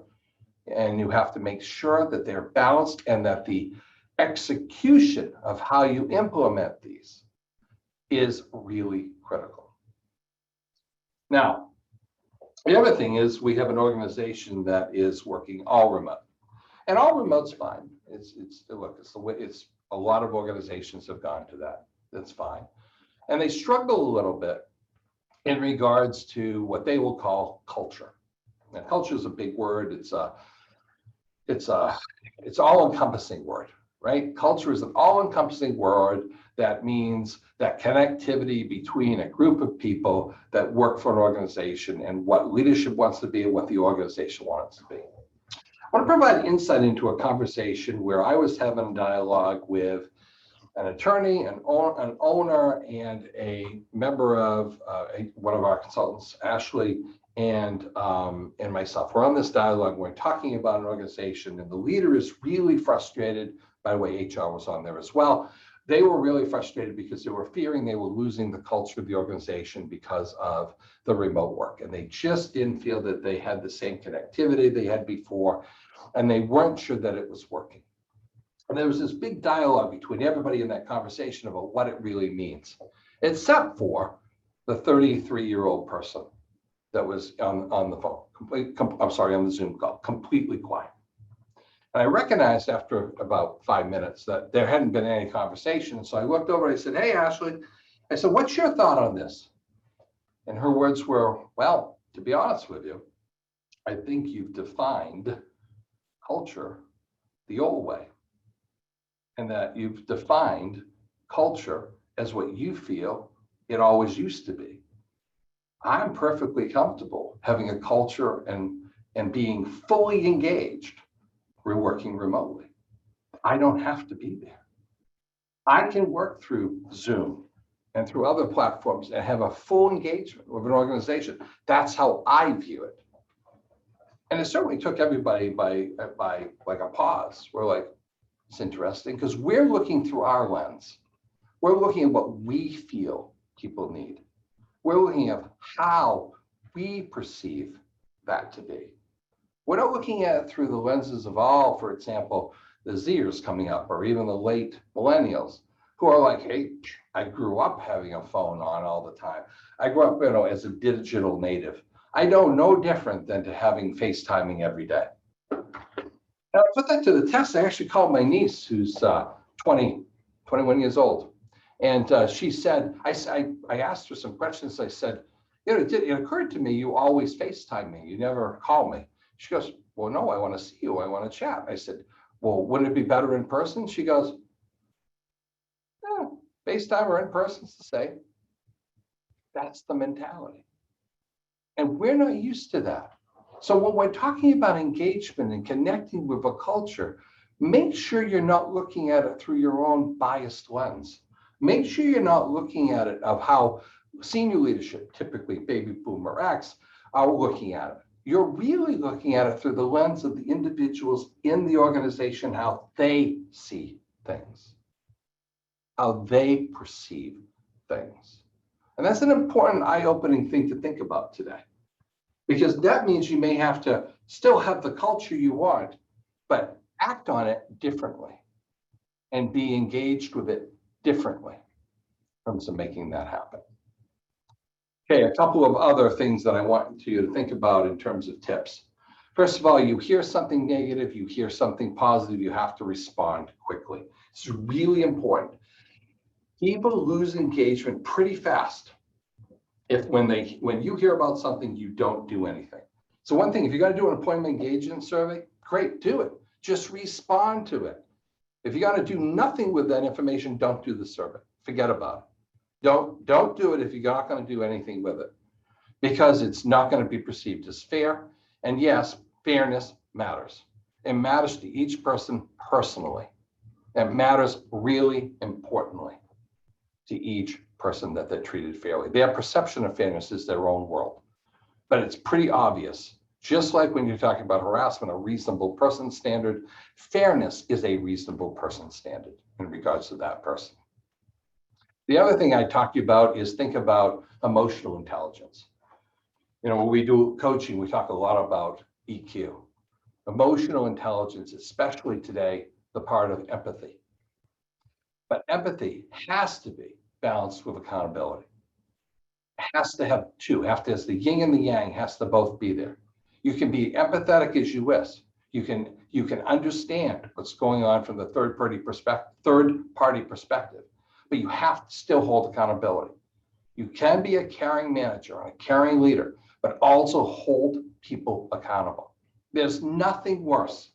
And you have to make sure that they're balanced and that the execution of how you implement these is really critical. Now, the other thing is we have an organization that is working all remote, and all remote's fine. It's a lot of organizations have gone to that. That's fine. And they struggle a little bit in regards to what they will call culture. And culture is a big word. It's all-encompassing word, right? Culture is an all-encompassing word that means that connectivity between a group of people that work for an organization and what leadership wants to be and what the organization wants to be. I want to provide insight into a conversation where I was having a dialogue with an attorney, an owner, and a member of one of our consultants, Ashley, and myself. We're on this dialogue. We're talking about an organization, and the leader is really frustrated. By the way, HR was on there as well. They were really frustrated because they were fearing they were losing the culture of the organization because of the remote work, and they just didn't feel that they had the same connectivity they had before, and they weren't sure that it was working. And there was this big dialogue between everybody in that conversation about what it really means, except for the 33-year-old person that was on the phone, on the Zoom call, completely quiet. And I recognized after about 5 minutes that there hadn't been any conversation. So I looked over and I said, "Hey, Ashley," I said, "what's your thought on this?" And her words were, "Well, to be honest with you, I think you've defined culture the old way, and that you've defined culture as what you feel it always used to be. I'm perfectly comfortable having a culture and being fully engaged. We're working remotely. I don't have to be there. I can work through Zoom and through other platforms and have a full engagement with an organization. That's how I view it." And it certainly took everybody by like a pause. We're like, it's interesting because we're looking through our lens. We're looking at what we feel people need. We're looking at how we perceive that to be. We're not looking at it through the lenses of all, for example, the Zers coming up, or even the late millennials who are like, "Hey, I grew up having a phone on all the time. I grew up, as a digital native. I know no different than to having FaceTiming every day." And I put that to the test. I actually called my niece, who's 21 years old. And she said, I asked her some questions. I said, it occurred to me, you always FaceTime me. You never call me. She goes, "Well, no, I want to see you. I want to chat." I said, "Well, wouldn't it be better in person?" She goes, "Yeah, FaceTime or in person's the same." That's the mentality. And we're not used to that. So when we're talking about engagement and connecting with a culture, make sure you're not looking at it through your own biased lens. Make sure you're not looking at it of how senior leadership, typically baby boomer X, are looking at it. You're really looking at it through the lens of the individuals in the organization, how they see things, how they perceive things. And that's an important eye-opening thing to think about today, because that means you may have to still have the culture you want, but act on it differently and be engaged with it differently in terms of making that happen. Okay, a couple of other things that I want you to think about in terms of tips. First of all, you hear something negative, you hear something positive, you have to respond quickly. It's really important. People lose engagement pretty fast when you hear about something, you don't do anything. So one thing, if you're going to do an appointment engagement survey, great, do it. Just respond to it. If you're going to do nothing with that information, don't do the survey. Forget about it. Don't do it if you're not going to do anything with it, because it's not going to be perceived as fair. And yes, fairness matters. It matters to each person personally. It matters really importantly to each person that they're treated fairly. Their perception of fairness is their own world. But it's pretty obvious, just like when you're talking about harassment, a reasonable person standard, fairness is a reasonable person standard in regards to that person. The other thing I talk to you about is think about emotional intelligence. When we do coaching, we talk a lot about EQ. Emotional intelligence, especially today, the part of empathy. But empathy has to be balanced with accountability. It has to have two, as the yin and the yang has to both be there. You can be empathetic as you wish. You can understand what's going on from the third party perspective, but you have to still hold accountability. You can be a caring manager and a caring leader, but also hold people accountable. There's nothing worse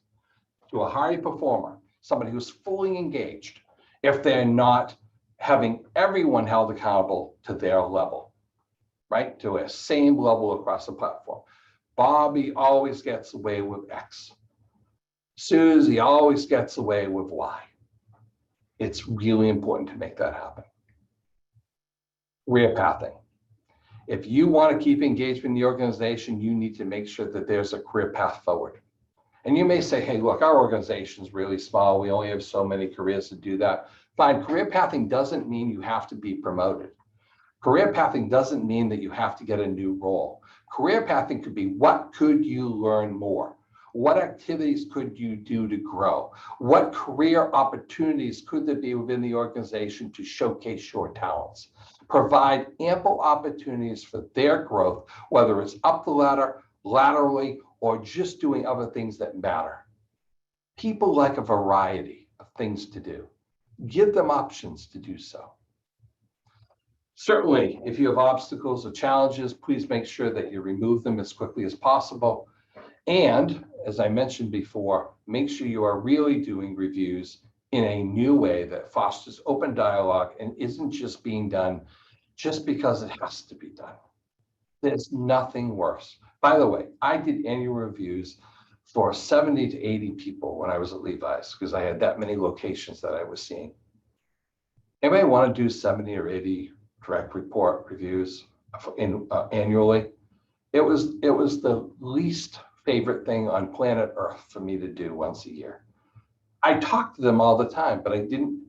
to a high performer, somebody who's fully engaged, if they're not having everyone held accountable to their level, right? To a same level across the platform. Bobby always gets away with X. Susie always gets away with Y. It's really important to make that happen. Career pathing. If you want to keep engagement in the organization, you need to make sure that there's a career path forward. And you may say, hey, look, our organization is really small. We only have so many careers to do that. Fine, career pathing doesn't mean you have to be promoted. Career pathing doesn't mean that you have to get a new role. Career pathing could be, what could you learn more? What activities could you do to grow? What career opportunities could there be within the organization to showcase your talents? Provide ample opportunities for their growth, whether it's up the ladder, laterally, or just doing other things that matter. People like a variety of things to do. Give them options to do so. Certainly, if you have obstacles or challenges, please make sure that you remove them as quickly as possible. And as I mentioned before, make sure you are really doing reviews in a new way that fosters open dialogue and isn't just being done just because it has to be done. There's nothing worse. By the way, I did annual reviews for 70 to 80 people when I was at Levi's because I had that many locations that I was seeing. Anybody want to do 70 or 80 direct report reviews annually? It was the least favorite thing on planet Earth for me to do once a year. I talked to them all the time, but I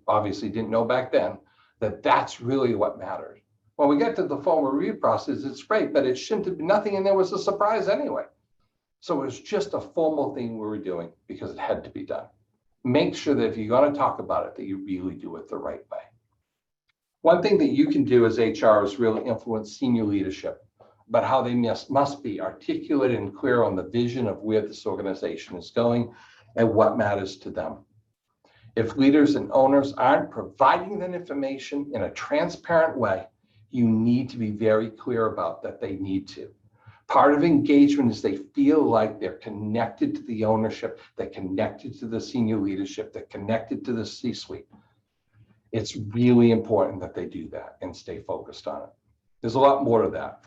obviously didn't know back then that that's really what mattered. When we get to the formal review process, it's great, but it shouldn't have been nothing, and there was a surprise anyway. So it was just a formal thing we were doing because it had to be done. Make sure that if you're going to talk about it, that you really do it the right way. One thing that you can do as HR is really influence senior leadership about how they must be articulate and clear on the vision of where this organization is going and what matters to them. If leaders and owners aren't providing that information in a transparent way, you need to be very clear about that they need to. Part of engagement is they feel like they're connected to the ownership, they're connected to the senior leadership, they're connected to the C-suite. It's really important that they do that and stay focused on it. There's a lot more to that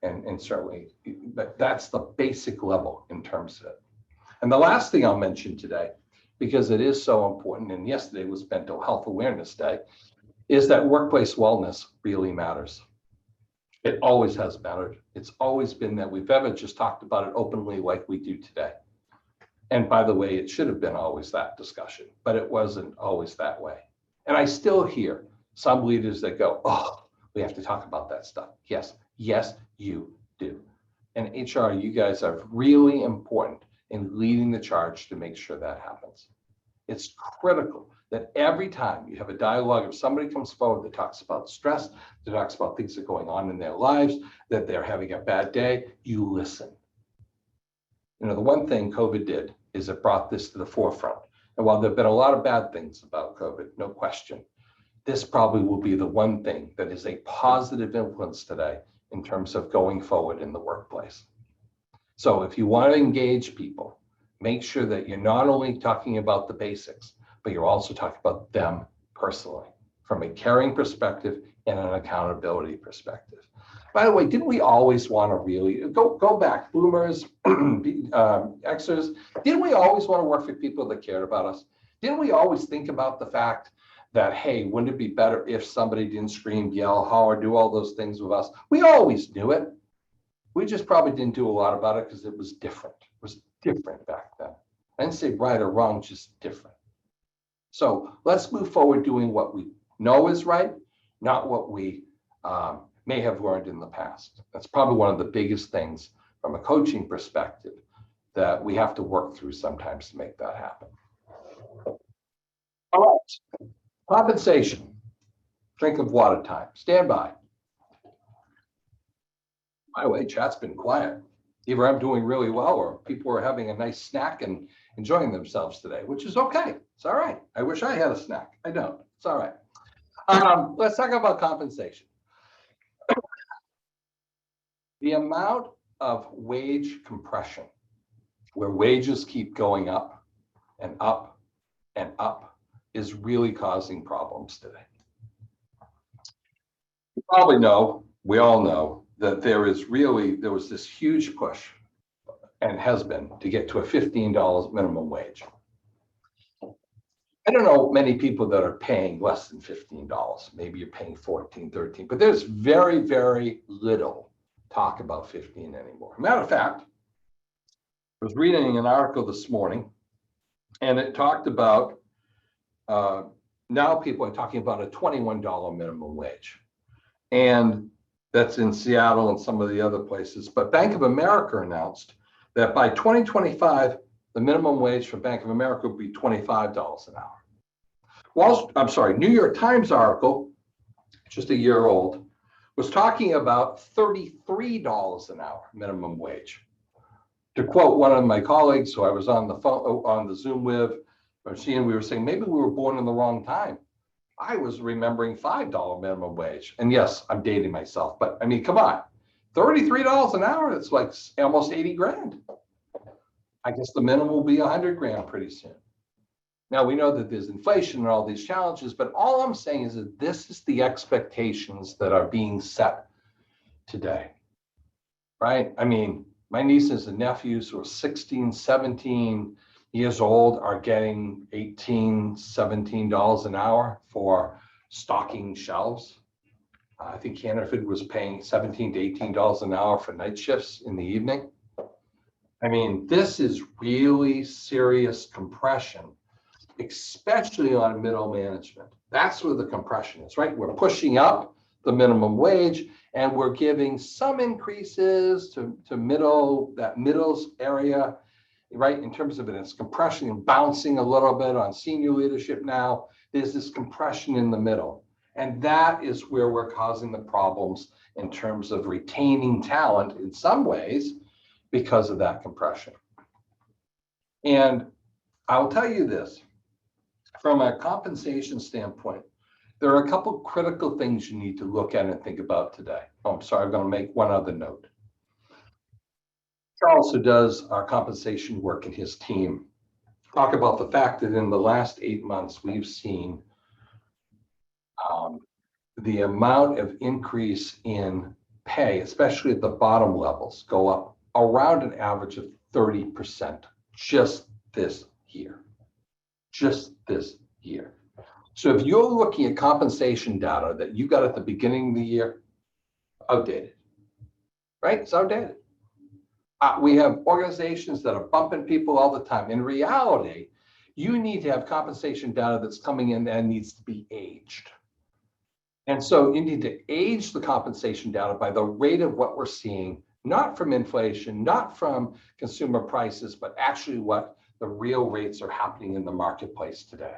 and certainly, but that's the basic level in terms of it. And the last thing I'll mention today, because it is so important, and yesterday was Mental Health Awareness Day, is that workplace wellness really matters. It always has mattered. It's always been that we've ever just talked about it openly like we do today. And by the way, it should have been always that discussion, but it wasn't always that way. And I still hear some leaders that go, oh, we have to talk about that stuff. Yes, you do. And HR, you guys are really important in leading the charge to make sure that happens. It's critical that every time you have a dialogue, if somebody comes forward that talks about stress, that talks about things that are going on in their lives, that they're having a bad day, you listen. You know, the one thing COVID did is it brought this to the forefront. And while there have been a lot of bad things about COVID, no question, this probably will be the one thing that is a positive influence today in terms of going forward in the workplace. So if you want to engage people, make sure that you're not only talking about the basics, but you're also talking about them personally from a caring perspective and an accountability perspective. By the way, didn't we always want to really go back, boomers, Xers, didn't we always want to work for people that cared about us? Didn't we always think about the fact that, hey, wouldn't it be better if somebody didn't scream, yell, holler, do all those things with us? We always knew it. We just probably didn't do a lot about it because it was different. It was different back then. I didn't say right or wrong, just different. So let's move forward doing what we know is right, not what we may have learned in the past. That's probably one of the biggest things from a coaching perspective that we have to work through sometimes to make that happen. All right, compensation. Drink of water time. Stand by. By the way, chat's been quiet. Either I'm doing really well or people are having a nice snack and enjoying themselves today, which is okay. It's all right. I wish I had a snack. I don't. It's all right. Let's talk about compensation. The amount of wage compression, where wages keep going up and up and up, is really causing problems today. You probably know, we all know, that there was this huge push, and has been, to get to a $15 minimum wage. I don't know many people that are paying less than $15. Maybe you're paying 14, 13, but there's very, very little talk about 15 anymore. Matter of fact, I was reading an article this morning, and it talked about now people are talking about a $21 minimum wage. And that's in Seattle and some of the other places. But Bank of America announced that by 2025, the minimum wage for Bank of America would be $25 an hour. New York Times article, just a year old, was talking about $33 an hour minimum wage. To quote one of my colleagues who I was on the phone, on the Zoom with, we were saying maybe we were born in the wrong time. I was remembering $5 minimum wage. And yes, I'm dating myself, but I mean, come on, $33 an hour, that's like almost 80 grand. I guess the minimum will be 100 grand pretty soon. Now we know that there's inflation and all these challenges, but all I'm saying is that this is the expectations that are being set today, right? I mean, my nieces and nephews who are 16, 17 years old are getting $18, $17 an hour for stocking shelves. I think Hannaford was paying $17 to $18 an hour for night shifts in the evening. I mean, this is really serious compression, especially on middle management. That's where the compression is, right? We're pushing up the minimum wage and we're giving some increases to middle, that middles area, right? In terms of its compression and bouncing a little bit on senior leadership now, there's this compression in the middle. And that is where we're causing the problems in terms of retaining talent in some ways because of that compression. And I'll tell you this, from a compensation standpoint, there are a couple critical things you need to look at and think about today. Oh, I'm sorry, I'm going to make one other note. Charles, who does our compensation work in his team, talk about the fact that in the last 8 months, we've seen the amount of increase in pay, especially at the bottom levels, go up around an average of 30% just this year. Just this year. So if you're looking at compensation data that you got at the beginning of the year, outdated, right? It's outdated. We have organizations that are bumping people all the time. In reality, you need to have compensation data that's coming in and needs to be aged. And so you need to age the compensation data by the rate of what we're seeing, not from inflation, not from consumer prices, but actually what the real rates are happening in the marketplace today.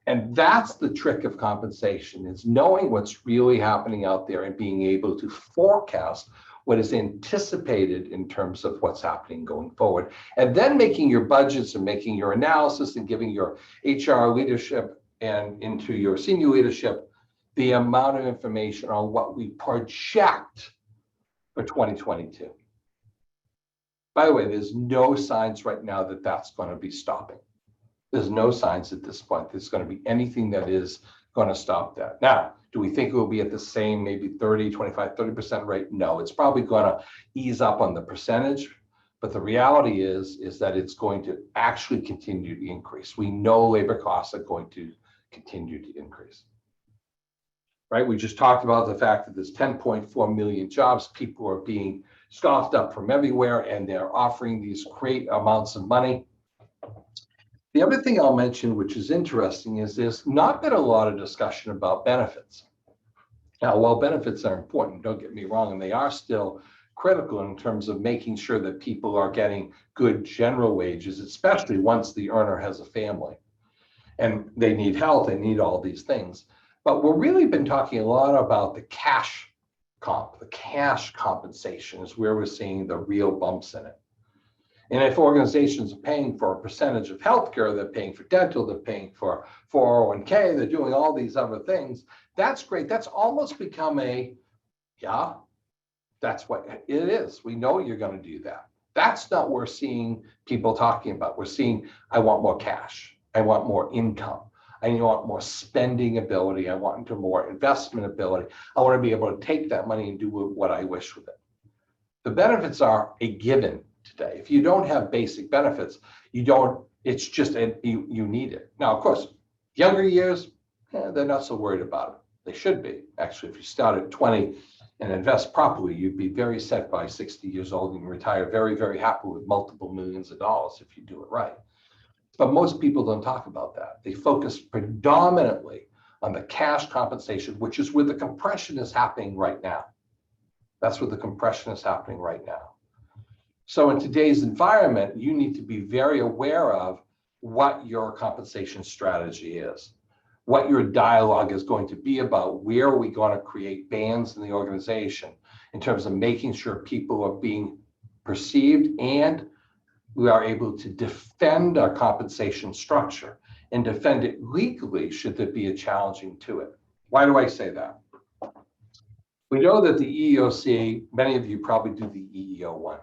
And that's the trick of compensation, is knowing what's really happening out there and being able to forecast what is anticipated in terms of what's happening going forward. And then making your budgets and making your analysis and giving your HR leadership and into your senior leadership the amount of information on what we project for 2022. By the way, there's no signs right now that that's going to be stopping. There's no signs at this point there's going to be anything that is going to stop that. Now, do we think it will be at the same maybe 30, 25, 30% rate? No, it's probably going to ease up on the percentage. But the reality is that it's going to actually continue to increase. We know labor costs are going to continue to increase. Right? We just talked about the fact that there's 10.4 million jobs. People are being scoffed up from everywhere, and they're offering these great amounts of money. The other thing I'll mention, which is interesting, is there's not been a lot of discussion about benefits. Now, while benefits are important, don't get me wrong, and they are still critical in terms of making sure that people are getting good general wages, especially once the earner has a family and they need health, they need all these things. But we've really been talking a lot about the cash comp, the cash compensation is where we're seeing the real bumps in it. And if organizations are paying for a percentage of healthcare, they're paying for dental, they're paying for 401k, they're doing all these other things, that's great. That's almost become a Yeah, that's what it is. We know you're going to do that. That's not what we're seeing people talking about. We're seeing, I want more cash. I want more income. I want more spending ability. I want more investment ability. I want to be able to take that money and do what I wish with it. The benefits are a given today. If you don't have basic benefits, you don't, it's just, you need it. Now, of course, younger years, they're not so worried about it. They should be. Actually, if you start at 20 and invest properly, you'd be very set by 60 years old and retire very, very happy with multiple millions of dollars if you do it right. But most people don't talk about that. They focus predominantly on the cash compensation, which is where the compression is happening right now. That's where the compression is happening right now. So in today's environment, you need to be very aware of what your compensation strategy is, what your dialogue is going to be about, where are we going to create bands in the organization in terms of making sure people are being perceived and we are able to defend our compensation structure and defend it legally should there be a challenging to it. Why do I say that? We know that the EEOC, many of you probably do the EEO one,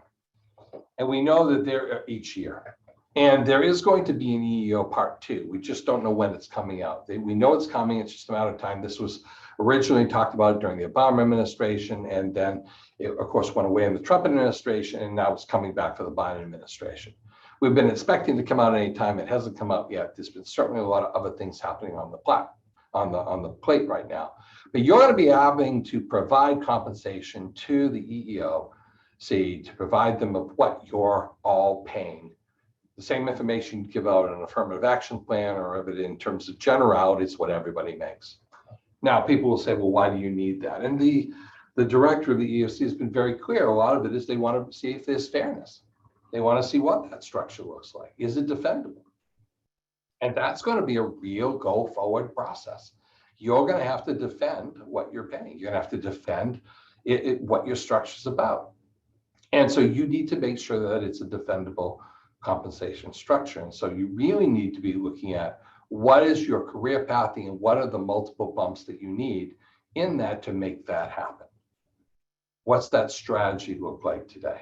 and we know that they're each year. And there is going to be an EEO part 2. We just don't know when it's coming out. We know it's coming. It's just a matter of time. This was originally talked about during the Obama administration, and then it, of course, went away in the Trump administration, and now it's coming back for the Biden administration. We've been expecting to come out any time. It hasn't come out yet. There's been certainly a lot of other things happening on the plate right now. But you're going to be having to provide compensation to the EEOC to provide them of what you're all paying. The same information you give out an affirmative action plan or of it in terms of generalities, what everybody makes. Now, people will say, well, why do you need that? And the director of the EEOC has been very clear. A lot of it is they want to see if there's fairness. They want to see what that structure looks like. Is it defendable? And that's going to be a real go forward process. You're going to have to defend what you're paying. You're going to have to defend what your structure is about. And so you need to make sure that it's a defendable compensation structure. And so you really need to be looking at what is your career pathing and what are the multiple bumps that you need in that to make that happen. What's that strategy look like today?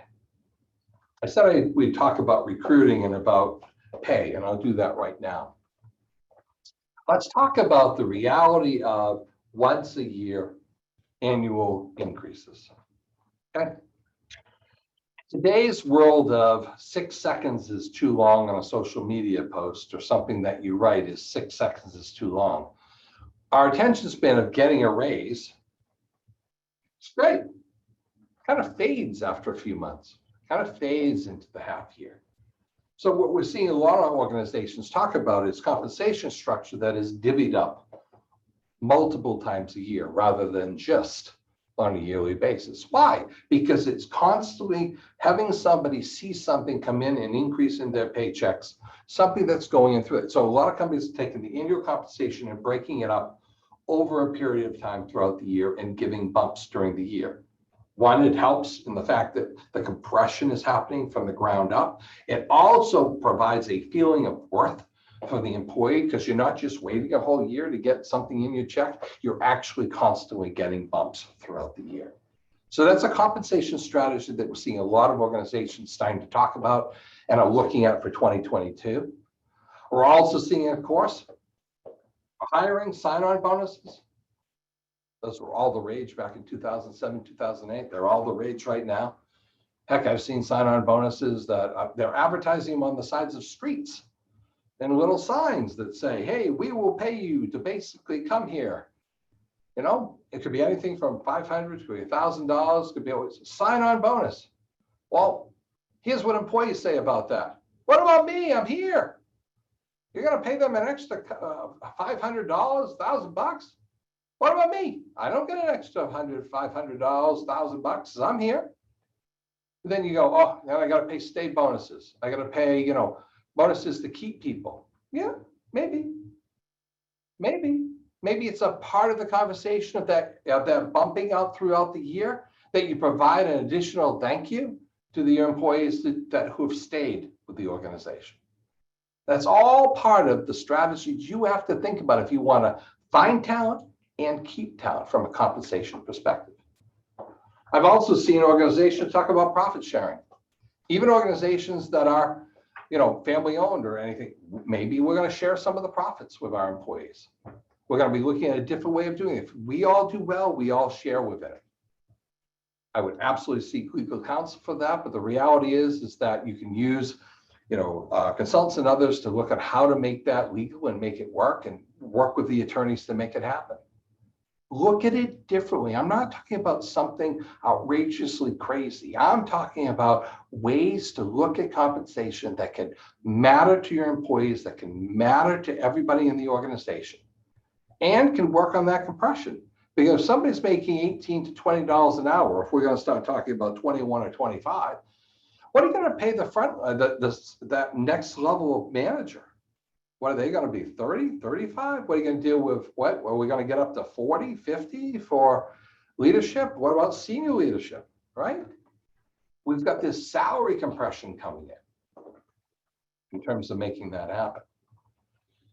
I said we'd talk about recruiting and about pay, and I'll do that right now. Let's talk about the reality of once a year annual increases. Okay. Today's world of 6 seconds is too long on a social media post or something that you write is 6 seconds is too long. Our attention span of getting a raise, it's great. Kind of fades after a few months, kind of fades into the half year. So what we're seeing a lot of organizations talk about is compensation structure that is divvied up multiple times a year rather than just on a yearly basis. Why? Because it's constantly having somebody see something come in and increase in their paychecks, something that's going in through it. So a lot of companies are taking the annual compensation and breaking it up over a period of time throughout the year and giving bumps during the year. One, it helps in the fact that the compression is happening from the ground up. It also provides a feeling of worth for the employee because you're not just waiting a whole year to get something in your check, you're actually constantly getting bumps throughout the year. So that's a compensation strategy that we're seeing a lot of organizations starting to talk about and are looking at for 2022. We're also seeing, of course, hiring sign-on bonuses. Those were all the rage back in 2007, 2008. They're all the rage right now. Heck, I've seen sign-on bonuses that they're advertising them on the sides of streets and little signs that say, hey, we will pay you to basically come here. You know, it could be anything from $500 to $1,000, could be a sign-on bonus. Well, here's what employees say about that. What about me? I'm here. You're going to pay them an extra $500, $1,000? What about me? I don't get an extra $100, $500, $1,000. I'm here. Then you go, oh, now I got to pay state bonuses. I got to pay, bonuses to keep people. Yeah, maybe. Maybe it's a part of the conversation of that bumping out throughout the year that you provide an additional thank you to the employees who have stayed with the organization. That's all part of the strategies you have to think about if you want to find talent and keep talent from a compensation perspective. I've also seen organizations talk about profit sharing. Even organizations that are, family owned or anything, maybe we're going to share some of the profits with our employees. We're going to be looking at a different way of doing it. If we all do well, we all share with it. I would absolutely seek legal counsel for that, but the reality is that you can use, consultants and others to look at how to make that legal and make it work, and work with the attorneys to make it happen. Look at it differently. I'm not talking about something outrageously crazy. I'm talking about ways to look at compensation that can matter to your employees, that can matter to everybody in the organization, and can work on that compression. Because if somebody's making $18 to $20 an hour, if we're going to start talking about 21 or 25, what are you going to pay the front, that next level of manager? What are they going to be, 30, 35? What are you going to deal with? What are we going to get up to 40, 50 for leadership? What about senior leadership, right? We've got this salary compression coming in terms of making that happen.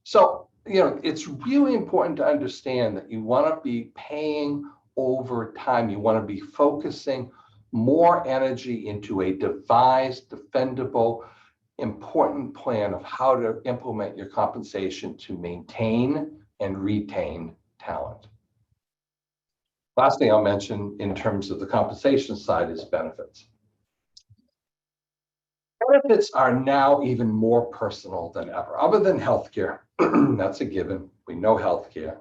So, it's really important to understand that you want to be paying over time. You want to be focusing more energy into a devised, defendable, important plan of how to implement your compensation to maintain and retain talent. Last thing I'll mention in terms of the compensation side is benefits. Benefits are now even more personal than ever, other than healthcare. That's a given. We know healthcare.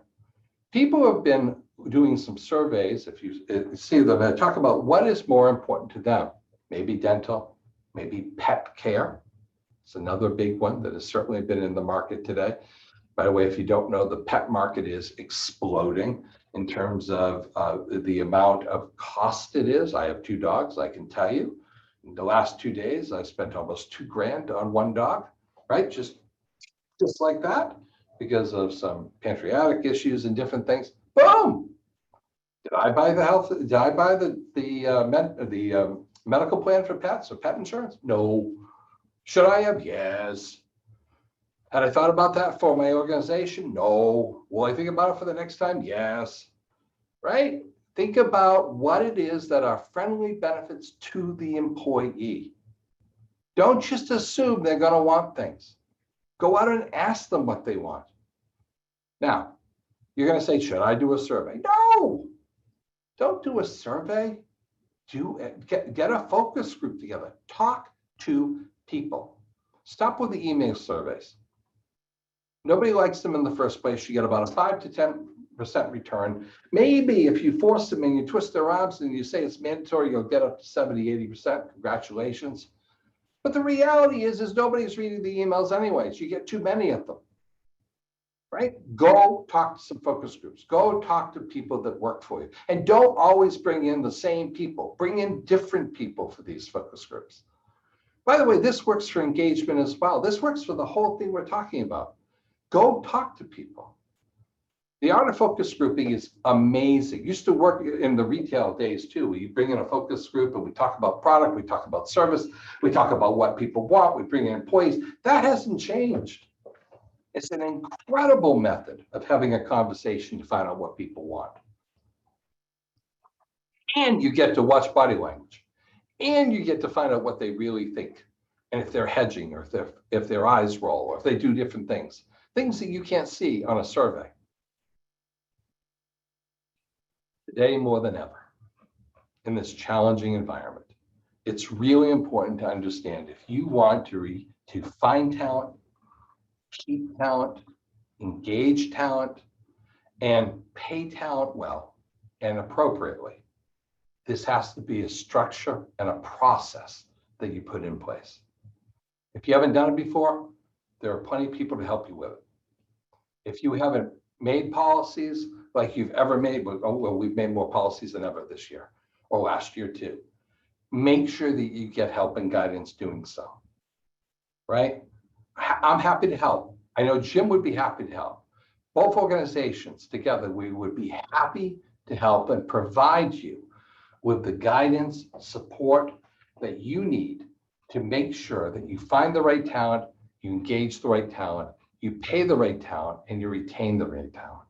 People have been doing some surveys. If you see them, they talk about what is more important to them. Maybe dental, maybe pet care. It's another big one that has certainly been in the market today. By the way, if you don't know, the pet market is exploding in terms of the amount of cost it is. I have 2 dogs, I can tell you. In the last 2 days, I spent almost $2 grand on one dog, right? Just like that, because of some pancreatic issues and different things. Boom! Did I buy the medical plan for pets or pet insurance? No. Should I have? Yes. Had I thought about that for my organization? No. Will I think about it for the next time? Yes. Right? Think about what it is that are friendly benefits to the employee. Don't just assume they're going to want things. Go out and ask them what they want. Now, you're going to say, should I do a survey? No. Don't do a survey. Get a focus group together. Talk to people. Stop with the email surveys. Nobody likes them in the first place. You get about a 5 to 10% return. Maybe if you force them and you twist their arms and you say it's mandatory, you'll get up to 70, 80%. Congratulations. But the reality is nobody's reading the emails anyways. You get too many of them, right? Go talk to some focus groups. Go talk to people that work for you. And don't always bring in the same people. Bring in different people for these focus groups. By the way, this works for engagement as well. This works for the whole thing we're talking about. Go talk to people. The art of focus grouping is amazing. Used to work in the retail days too. We bring in a focus group and we talk about product, we talk about service, we talk about what people want, we bring in employees. That hasn't changed. It's an incredible method of having a conversation to find out what people want. And you get to watch body language. And you get to find out what they really think. And if they're hedging or if their eyes roll or if they do different things. Things that you can't see on a survey. Today, more than ever, in this challenging environment, it's really important to understand if you want to find talent, keep talent, engage talent, and pay talent well and appropriately, this has to be a structure and a process that you put in place. If you haven't done it before, there are plenty of people to help you with it. If you haven't made policies like you've ever made, well, we've made more policies than ever this year or last year too. Make sure that you get help and guidance doing so, right? I'm happy to help. I know Jim would be happy to help. Both organizations together, we would be happy to help and provide you with the guidance, support that you need to make sure that you find the right talent, you engage the right talent, you pay the right talent, and you retain the right talent.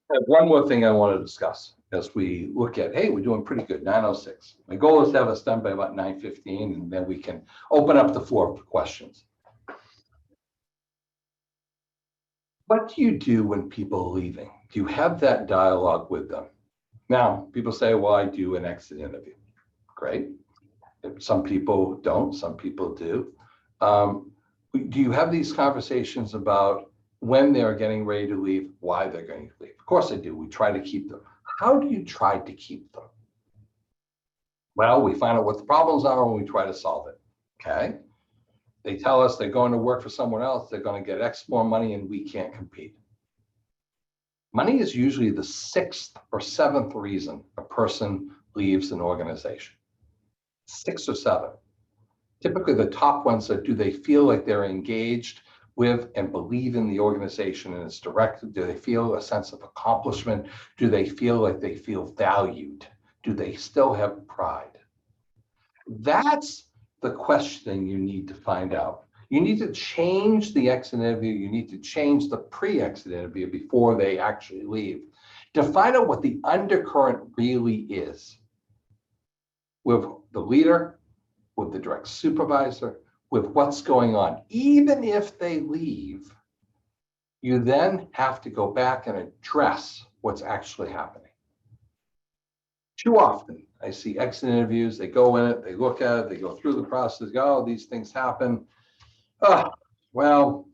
I have one more thing I want to discuss, as we look at, hey, we're doing pretty good, 9:06. My goal is to have us done by about 9:15, and then we can open up the floor for questions. What do you do when people are leaving? Do you have that dialogue with them? Now, people say, well, I do an exit interview. Great. Some people don't, some people do. Do you have these conversations about when they're getting ready to leave, why they're going to leave? Of course I do. We try to keep them. How do you try to keep them? Well, we find out what the problems are and we try to solve it. Okay. They tell us they're going to work for someone else, they're going to get X more money and we can't compete. Money is usually the 6th or 7th reason a person leaves an organization. 6 or 7. Typically the top ones are, do they feel like they're engaged with and believe in the organization and its directed? Do they feel a sense of accomplishment? Do they feel like they feel valued? Do they still have pride? That's the question you need to find out. You need to change the exit interview. You need to change the pre-exit interview before they actually leave to find out what the undercurrent really is with the leader, with the direct supervisor, with what's going on. Even if they leave, you then have to go back and address what's actually happening. Too often, I see exit interviews, they go in it, they look at it, they go through the process, go, oh, these things happen. Oh, well,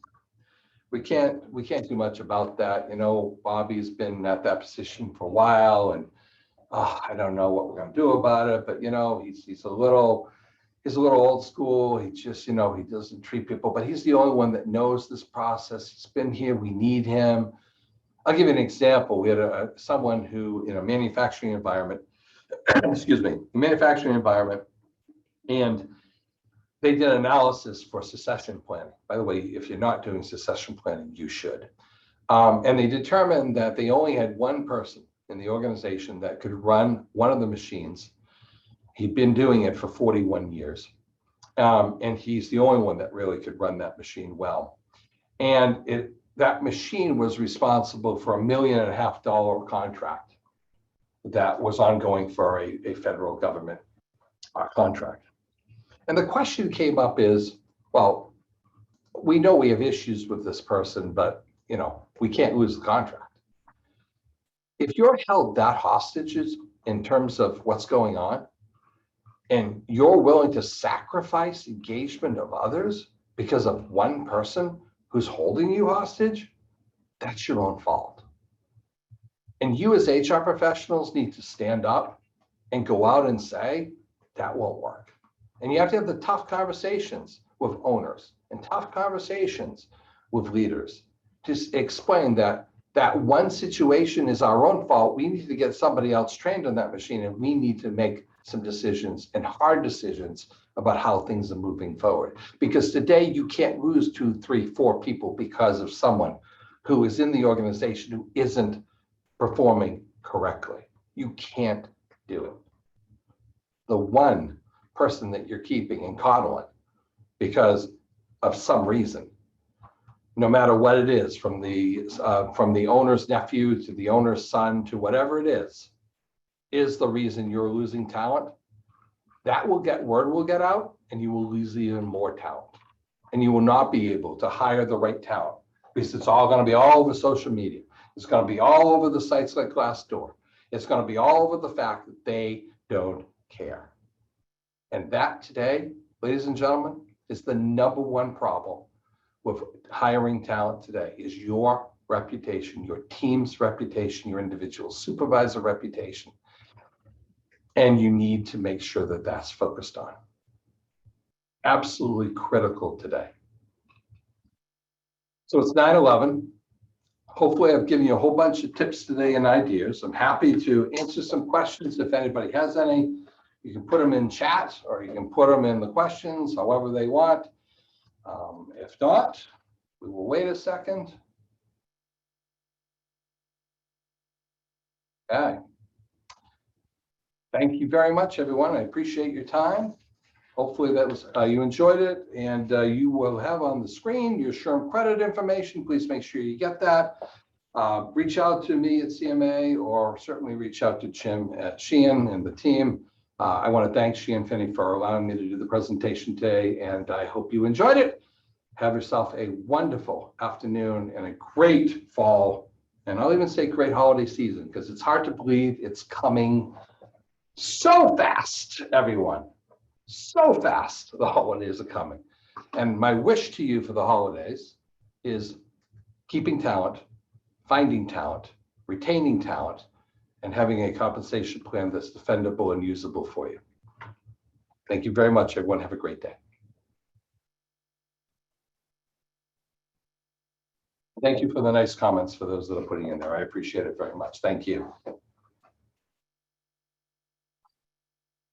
we can't do much about that. You know, Bobby's been at that position for a while, and I don't know what we're going to do about it. But you know, he's a little old school. He just, you know, he doesn't treat people. But he's the only one that knows this process. He's been here. We need him. I'll give you an example. We had someone who in a manufacturing environment, excuse me, manufacturing environment, and they did analysis for succession planning. By the way, if you're not doing succession planning, you should. And they determined that they only had one person in the organization that could run one of the machines. He'd been doing it for 41 years. And he's the only one that really could run that machine well. And that machine was responsible for $1.5 million contract that was ongoing for a federal government contract. And the question came up is, well, we know we have issues with this person, but you know, we can't lose the contract. If you're held that hostages in terms of what's going on, and you're willing to sacrifice engagement of others because of one person who's holding you hostage, that's your own fault. And you as HR professionals need to stand up and go out and say, that won't work. And you have to have the tough conversations with owners and tough conversations with leaders to explain that that one situation is our own fault. We need to get somebody else trained on that machine, and we need to make some decisions and hard decisions about how things are moving forward. Because today you can't lose 2, 3, 4 people because of someone who is in the organization who isn't performing correctly. You can't do it. The one person that you're keeping and coddling because of some reason, no matter what it is, from the owner's nephew to the owner's son to whatever it is the reason you're losing talent. That word will get out, and you will lose even more talent, and you will not be able to hire the right talent because it's all going to be all over social media. It's going to be all over the sites like Glassdoor. It's going to be all over the fact that they don't care. And that today, ladies and gentlemen, is the #1 problem with hiring talent today, is your reputation, your team's reputation, your individual supervisor reputation. And you need to make sure that that's focused on. Absolutely critical today. So it's 9/11. Hopefully I've given you a whole bunch of tips today and ideas. I'm happy to answer some questions if anybody has any. You can put them in chat or you can put them in the questions, however they want. If not, we will wait a second. Okay. Thank you very much, everyone. I appreciate your time. Hopefully that was you enjoyed it, and you will have on the screen your SHRM credit information. Please make sure you get that. Reach out to me at CMA or certainly reach out to Jim at Sheehan and the team. I want to thank Sheehan Finney for allowing me to do the presentation today, and I hope you enjoyed it. Have yourself a wonderful afternoon and a great fall, and I'll even say great holiday season, because it's hard to believe it's coming so fast, everyone. So fast, the holidays are coming. And my wish to you for the holidays is keeping talent, finding talent, retaining talent, and having a compensation plan that's defendable and usable for you. Thank you very much, everyone. Have a great day. Thank you for the nice comments for those that are putting in there. I appreciate it very much. Thank you.